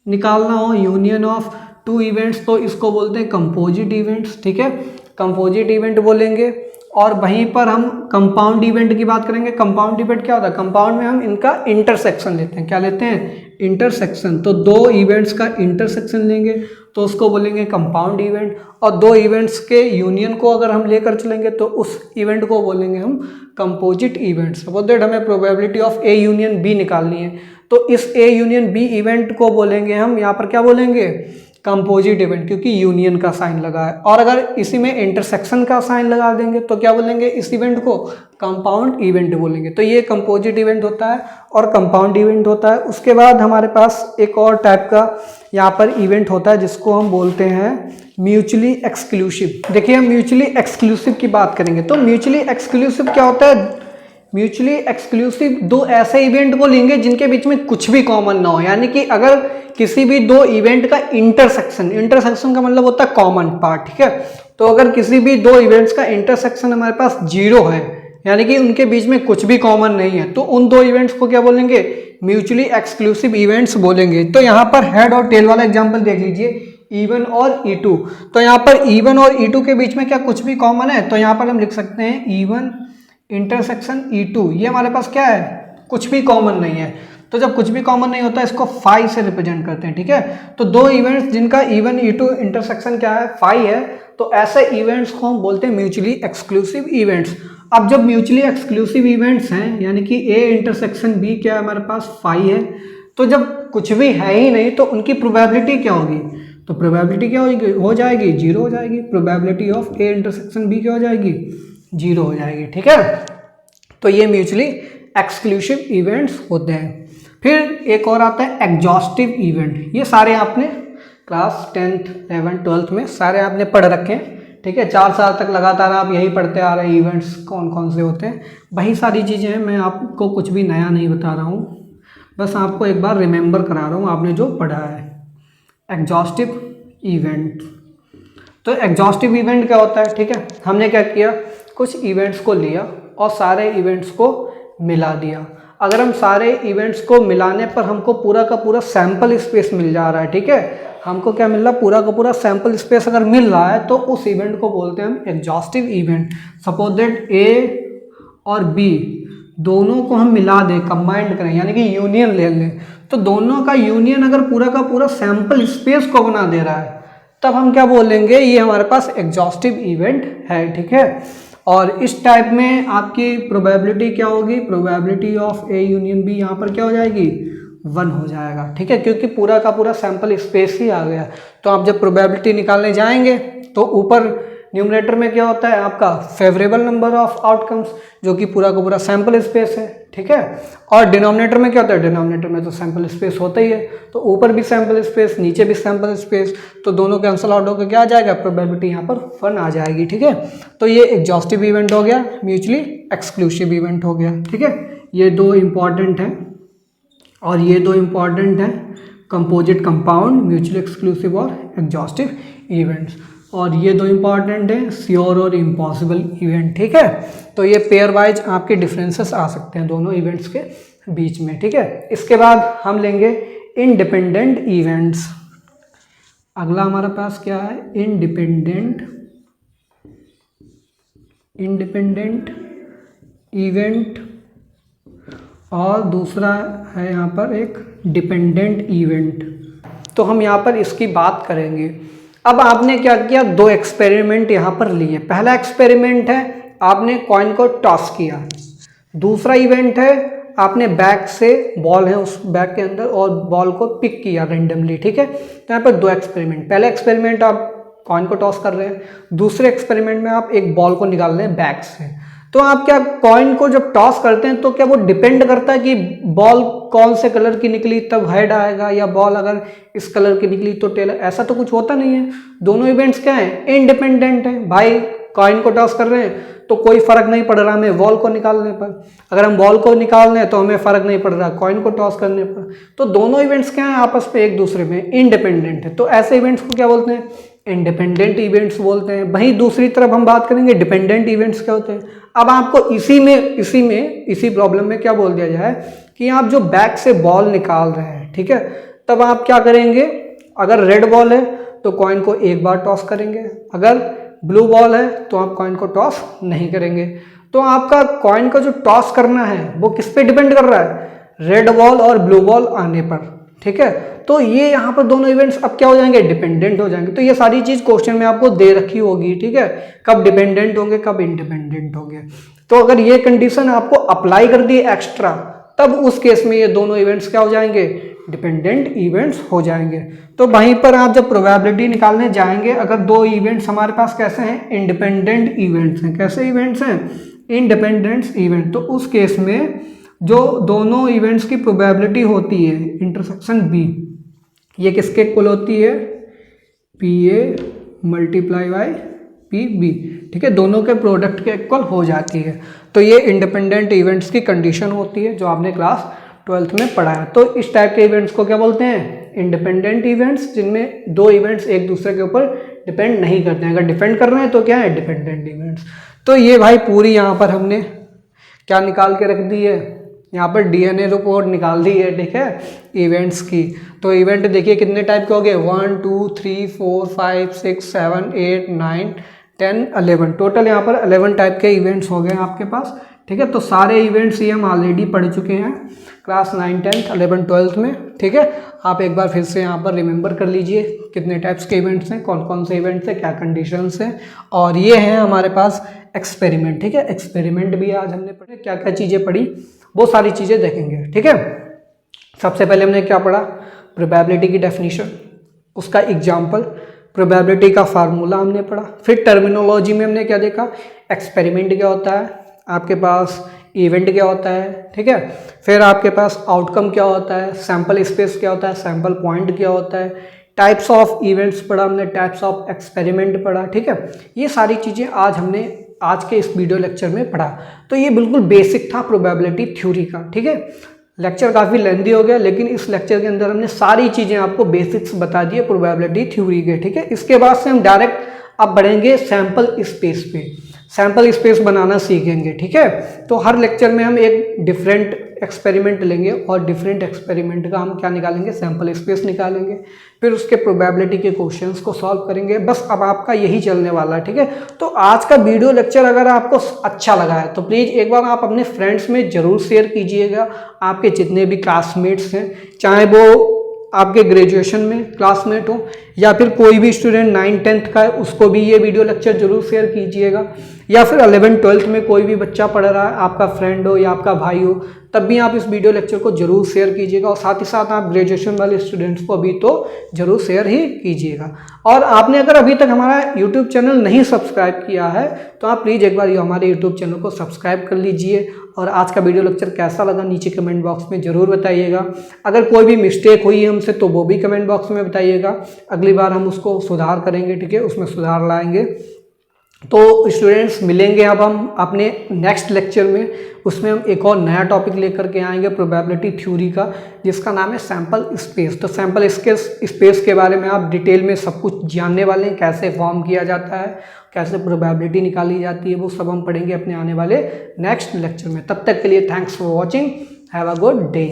निकालना हो, यूनियन ऑफ टू इवेंट्स, तो इसको बोलते हैं कंपोजिट इवेंट्स, ठीक है, कंपोजिट इवेंट बोलेंगे। और वहीं पर हम कंपाउंड इवेंट की बात करेंगे। कंपाउंड इवेंट क्या होता है, कंपाउंड में हम इनका इंटरसेक्शन लेते हैं, क्या लेते हैं, इंटरसेक्शन। तो दो इवेंट्स का इंटरसेक्शन लेंगे तो उसको बोलेंगे कंपाउंड इवेंट, और दो इवेंट्स के यूनियन को अगर हम लेकर चलेंगे तो उस इवेंट को बोलेंगे हम कंपोजिट इवेंट। सपोज दैट हमें probability of A union B निकालनी है, तो इस ए यूनियन बी इवेंट को बोलेंगे हम यहाँ पर क्या बोलेंगे, कंपोजिट इवेंट, क्योंकि यूनियन का साइन लगा है। और अगर इसी में इंटरसेक्शन का साइन लगा देंगे तो क्या बोलेंगे, इस इवेंट को कंपाउंड इवेंट बोलेंगे। तो ये कंपोजिट इवेंट होता है और कंपाउंड इवेंट होता है। उसके बाद हमारे पास एक और टाइप का यहाँ पर इवेंट होता है जिसको हम बोलते हैं म्यूचुअली एक्सक्लूसिव। देखिए हम म्यूचुअली एक्सक्लूसिव की बात करेंगे तो म्यूचुअली एक्सक्लूसिव क्या होता है, म्यूचुअली एक्सक्लूसिव दो ऐसे इवेंट को लेंगे जिनके बीच में कुछ भी कॉमन ना हो। यानी कि अगर किसी भी दो इवेंट का इंटरसेक्शन, इंटरसेक्शन का मतलब होता है कॉमन पार्ट, ठीक है, तो अगर किसी भी दो इवेंट्स का इंटरसेक्शन हमारे पास 0 है, यानी कि उनके बीच में कुछ भी कॉमन नहीं है, तो उन दो इवेंट्स को क्या बोलेंगे, म्यूचुअली एक्सक्लूसिव इवेंट्स बोलेंगे। तो यहाँ पर हेड और टेल वाला एग्जाम्पल देख लीजिए, E1 और E2। तो यहाँ पर E1 और E2 के बीच में क्या कुछ भी कॉमन है, तो यहाँ पर हम लिख सकते हैं E1 इंटरसेक्शन E2। ये हमारे पास क्या है, कुछ भी कॉमन नहीं है। तो जब कुछ भी कॉमन नहीं होता इसको फाई से रिप्रेजेंट करते हैं, ठीक है। तो दो इवेंट्स जिनका E1 E2 इंटरसेक्शन क्या है, फाई है, तो ऐसे इवेंट्स को हम बोलते हैं म्यूचुअली एक्सक्लूसिव इवेंट्स। अब जब म्यूचुअली एक्सक्लूसिव इवेंट्स हैं, यानी कि A इंटरसेक्शन B क्या है हमारे पास, फाई है, तो जब कुछ भी है ही नहीं तो उनकी प्रोबेबिलिटी क्या होगी, तो प्रोबेबिलिटी क्या हो जाएगी, 0 हो जाएगी। Probability of A intersection B क्या हो जाएगी, 0 हो जाएगी, ठीक है। तो ये म्यूचुअली एक्सक्लूसिव इवेंट्स होते हैं। फिर एक और आता है एग्जॉस्टिव इवेंट। ये सारे आपने क्लास 10th 11th 12th में सारे आपने पढ़ रखे हैं, ठीक है। 4 साल तक लगातार आप यही पढ़ते आ रहे हैं, इवेंट्स कौन कौन से होते हैं, वही सारी चीज़ें हैं। मैं आपको कुछ भी नया नहीं बता रहा हूँ, बस आपको एक बार रिमेंबर करा रहा हूँ आपने जो पढ़ा है। एग्जॉस्टिव इवेंट, तो एग्जॉस्टिव इवेंट क्या होता है, ठीक है, हमने क्या किया, कुछ इवेंट्स को लिया और सारे इवेंट्स को मिला दिया। अगर हम सारे इवेंट्स को मिलाने पर हमको पूरा का पूरा सैंपल स्पेस मिल जा रहा है, ठीक है, हमको क्या मिल रहा है, पूरा का पूरा सैंपल स्पेस अगर मिल रहा है तो उस इवेंट को बोलते हैं हम exhaustive event. Suppose that A और B दोनों को हम मिला दें, कंबाइंड करें, यानी कि यूनियन ले लें, तो दोनों का यूनियन अगर पूरा का पूरा सैंपल स्पेस को बना दे रहा है तब हम क्या बोलेंगे, ये हमारे पास एग्जॉस्टिव इवेंट है, ठीक है। और इस टाइप में आपकी प्रोबेबिलिटी क्या होगी, probability of A union B यहाँ पर क्या हो जाएगी, 1 हो जाएगा, ठीक है, क्योंकि पूरा का पूरा सैंपल स्पेस ही आ गया। तो आप जब प्रोबेबिलिटी निकालने जाएंगे तो ऊपर न्यूमरेटर में क्या होता है आपका फेवरेबल नंबर ऑफ आउटकम्स, जो कि पूरा का पूरा सैंपल स्पेस है, ठीक है। और डिनोमिनेटर में क्या होता है, डिनोमिनेटर में तो सैंपल स्पेस होता ही है, तो ऊपर भी सैंपल स्पेस नीचे भी सैंपल स्पेस, तो दोनों कैंसिल आउट होकर क्या आ जाएगा, प्रोबेबिलिटी यहाँ पर 1 आ जाएगी, ठीक है। तो ये एग्जॉस्टिव इवेंट हो गया, म्यूचुअली एक्सक्लूसिव इवेंट हो गया, ठीक है। ये दो इंपॉर्टेंट हैं और ये दो इंपॉर्टेंट हैं, कंपोजिट कंपाउंड, म्यूचुअली एक्सक्लूसिव और एग्जॉस्टिव इवेंट्स। और ये दो इंपॉर्टेंट हैं, श्योर और इम्पॉसिबल इवेंट, ठीक है। तो ये पेयर वाइज आपके डिफरेंसेस आ सकते हैं दोनों इवेंट्स के बीच में, ठीक है। इसके बाद हम लेंगे इंडिपेंडेंट इवेंट्स। अगला हमारे पास क्या है, इंडिपेंडेंट इवेंट, और दूसरा है यहाँ पर एक डिपेंडेंट इवेंट। तो हम यहाँ पर इसकी बात करेंगे। अब आपने क्या किया, दो एक्सपेरिमेंट यहाँ पर लिए। पहला एक्सपेरिमेंट है आपने कॉइन को टॉस किया, दूसरा इवेंट है आपने बैग से, बॉल है उस बैग के अंदर, और बॉल को पिक किया रेंडमली, ठीक है। तो यहाँ पर दो एक्सपेरिमेंट, पहले एक्सपेरिमेंट आप कॉइन को टॉस कर रहे हैं, दूसरे एक्सपेरिमेंट में आप एक बॉल को निकाल रहे हैं बैग से। तो आप क्या कॉइन को जब टॉस करते हैं तो क्या वो डिपेंड करता है कि बॉल कौन से कलर की निकली तब हेड आएगा, या बॉल अगर इस कलर की निकली तो टेल, ऐसा तो कुछ होता नहीं है। दोनों इवेंट्स क्या हैं, इंडिपेंडेंट है। भाई कॉइन को टॉस कर रहे हैं तो कोई फर्क नहीं पड़ रहा हमें बॉल को निकालने पर, अगर हम बॉल को निकाल रहे हैं तो हमें फर्क नहीं पड़ रहा कॉइन को टॉस करने पर। तो दोनों इवेंट्स क्या हैं, आपस में एक दूसरे में इंडिपेंडेंट है। तो ऐसे इवेंट्स को क्या बोलते हैं, इंडिपेंडेंट इवेंट्स बोलते हैं। वहीं दूसरी तरफ हम बात करेंगे डिपेंडेंट इवेंट्स क्या होते हैं। अब आपको इसी प्रॉब्लम में क्या बोल दिया जाए कि आप जो बैग से बॉल निकाल रहे हैं, ठीक है, तब आप क्या करेंगे, अगर रेड बॉल है तो कॉइन को एक बार टॉस करेंगे, अगर ब्लू बॉल है तो आप कॉइन को टॉस नहीं करेंगे। तो आपका कॉइन का जो टॉस करना है वो किस पे डिपेंड कर रहा है, रेड बॉल और ब्लू बॉल आने पर, ठीक है। तो ये यहाँ पर दोनों इवेंट्स अब क्या हो जाएंगे, डिपेंडेंट हो जाएंगे। तो ये सारी चीज क्वेश्चन में आपको दे रखी होगी, ठीक है, कब डिपेंडेंट होंगे कब इंडिपेंडेंट होंगे। तो अगर ये कंडीशन आपको अप्लाई कर दी एक्स्ट्रा, तब उस केस में ये दोनों इवेंट्स क्या हो जाएंगे, डिपेंडेंट इवेंट्स हो जाएंगे। तो वहीं पर आप जब प्रोबेबिलिटी निकालने जाएंगे, अगर दो इवेंट्स हमारे पास कैसे हैं, इंडिपेंडेंट इवेंट्स हैं। कैसे इवेंट्स हैं, इंडिपेंडेंट इवेंट। तो उस केस में जो दोनों इवेंट्स की प्रोबेबिलिटी होती है इंटरसेक्शन बी, ये किसके इक्वल होती है, P A multiply by P B, ठीक है, दोनों के प्रोडक्ट के इक्वल हो जाती है। तो ये इंडिपेंडेंट इवेंट्स की कंडीशन होती है जो आपने क्लास 12th में पढ़ा है। तो इस टाइप के इवेंट्स को क्या बोलते हैं, इंडिपेंडेंट इवेंट्स, जिनमें दो इवेंट्स एक दूसरे के ऊपर डिपेंड नहीं करते हैं। अगर डिपेंड कर रहे हैं तो क्या है, डिपेंडेंट इवेंट्स। तो ये भाई पूरी यहाँ पर हमने क्या निकाल के रख दी है, यहाँ पर डीएनए रिपोर्ट निकाल दी है, ठीक है, इवेंट्स की। तो इवेंट देखिए कितने टाइप के हो गए, 1 2 3 4 5 6 7 8 9 10 11, टोटल यहाँ पर 11 टाइप के इवेंट्स हो गए आपके पास, ठीक है। तो सारे इवेंट्स ये हम ऑलरेडी पढ़ चुके हैं क्लास 9 10 11 12 में, ठीक है। आप एक बार फिर से यहाँ पर रिमेंबर कर लीजिए कितने टाइप्स के इवेंट्स हैं, कौन कौन से इवेंट्स हैं, क्या कंडीशंस हैं। और ये है हमारे पास एक्सपेरिमेंट, ठीक है, एक्सपेरिमेंट भी आज हमने पढ़े, क्या क्या चीज़ें पढ़ी वो सारी चीज़ें देखेंगे, ठीक है। सबसे पहले हमने क्या पढ़ा, प्रोबेबिलिटी की डेफिनेशन, उसका एग्जाम्पल, प्रोबेबिलिटी का फार्मूला हमने पढ़ा। फिर टर्मिनोलॉजी में हमने क्या देखा, एक्सपेरिमेंट क्या होता है, आपके पास इवेंट क्या होता है, ठीक है। फिर आपके पास आउटकम क्या होता है, सैंपल स्पेस क्या होता है, सैंपल पॉइंट क्या होता है, टाइप्स ऑफ इवेंट्स पढ़ा हमने, टाइप्स ऑफ एक्सपेरिमेंट पढ़ा, ठीक है। ये सारी चीज़ें आज हमने आज के इस वीडियो लेक्चर में पढ़ा। तो ये बिल्कुल बेसिक था प्रोबेबिलिटी थ्योरी का, ठीक है। लेक्चर काफ़ी लेंथी हो गया, लेकिन इस लेक्चर के अंदर हमने सारी चीज़ें आपको बेसिक्स बता दी है प्रोबेबिलिटी थ्योरी के, ठीक है। इसके बाद से हम डायरेक्ट अब बढ़ेंगे सैंपल स्पेस पे, सैंपल स्पेस बनाना सीखेंगे, ठीक है। तो हर लेक्चर में हम एक डिफरेंट एक्सपेरिमेंट लेंगे और डिफरेंट एक्सपेरिमेंट का हम क्या निकालेंगे, सैंपल स्पेस निकालेंगे, फिर उसके प्रोबेबिलिटी के क्वेश्चंस को सॉल्व करेंगे। बस अब आपका यही चलने वाला है, ठीक है। तो आज का वीडियो लेक्चर अगर आपको अच्छा लगा है तो प्लीज़ एक बार आप अपने फ्रेंड्स में ज़रूर शेयर कीजिएगा। आपके जितने भी क्लासमेट्स हैं, चाहे वो आपके ग्रेजुएशन में क्लासमेट हो या फिर कोई भी स्टूडेंट 9 10th का है, उसको भी ये वीडियो लेक्चर जरूर शेयर कीजिएगा। या फिर 11 12th में कोई भी बच्चा पढ़ रहा है, आपका फ्रेंड हो या आपका भाई हो, तब भी आप इस वीडियो लेक्चर को जरूर शेयर कीजिएगा। और साथ ही साथ आप ग्रेजुएशन वाले स्टूडेंट्स को भी तो जरूर शेयर ही कीजिएगा। और आपने अगर अभी तक हमारा यूट्यूब चैनल नहीं सब्सक्राइब किया है तो आप प्लीज़ एक बार ये हमारे यूट्यूब चैनल को सब्सक्राइब कर लीजिए। और आज का वीडियो लेक्चर कैसा लगा नीचे कमेंट बॉक्स में ज़रूर बताइएगा। अगर कोई भी मिस्टेक हुई है हमसे तो वो भी कमेंट बॉक्स में बताइएगा, अगली बार हम उसको सुधार करेंगे, ठीक है, उसमें सुधार लाएंगे। तो स्टूडेंट्स मिलेंगे अब हम अपने नेक्स्ट लेक्चर में, उसमें हम एक और नया टॉपिक लेकर के आएंगे प्रोबेबिलिटी थ्योरी का, जिसका नाम है सैंपल स्पेस। तो सैंपल स्पेस के बारे में आप डिटेल में सब कुछ जानने वाले हैं, कैसे फॉर्म किया जाता है, कैसे प्रोबेबिलिटी निकाली जाती है, वो सब हम पढ़ेंगे अपने आने वाले नेक्स्ट लेक्चर में। तब तक के लिए thanks for watching, have a good day.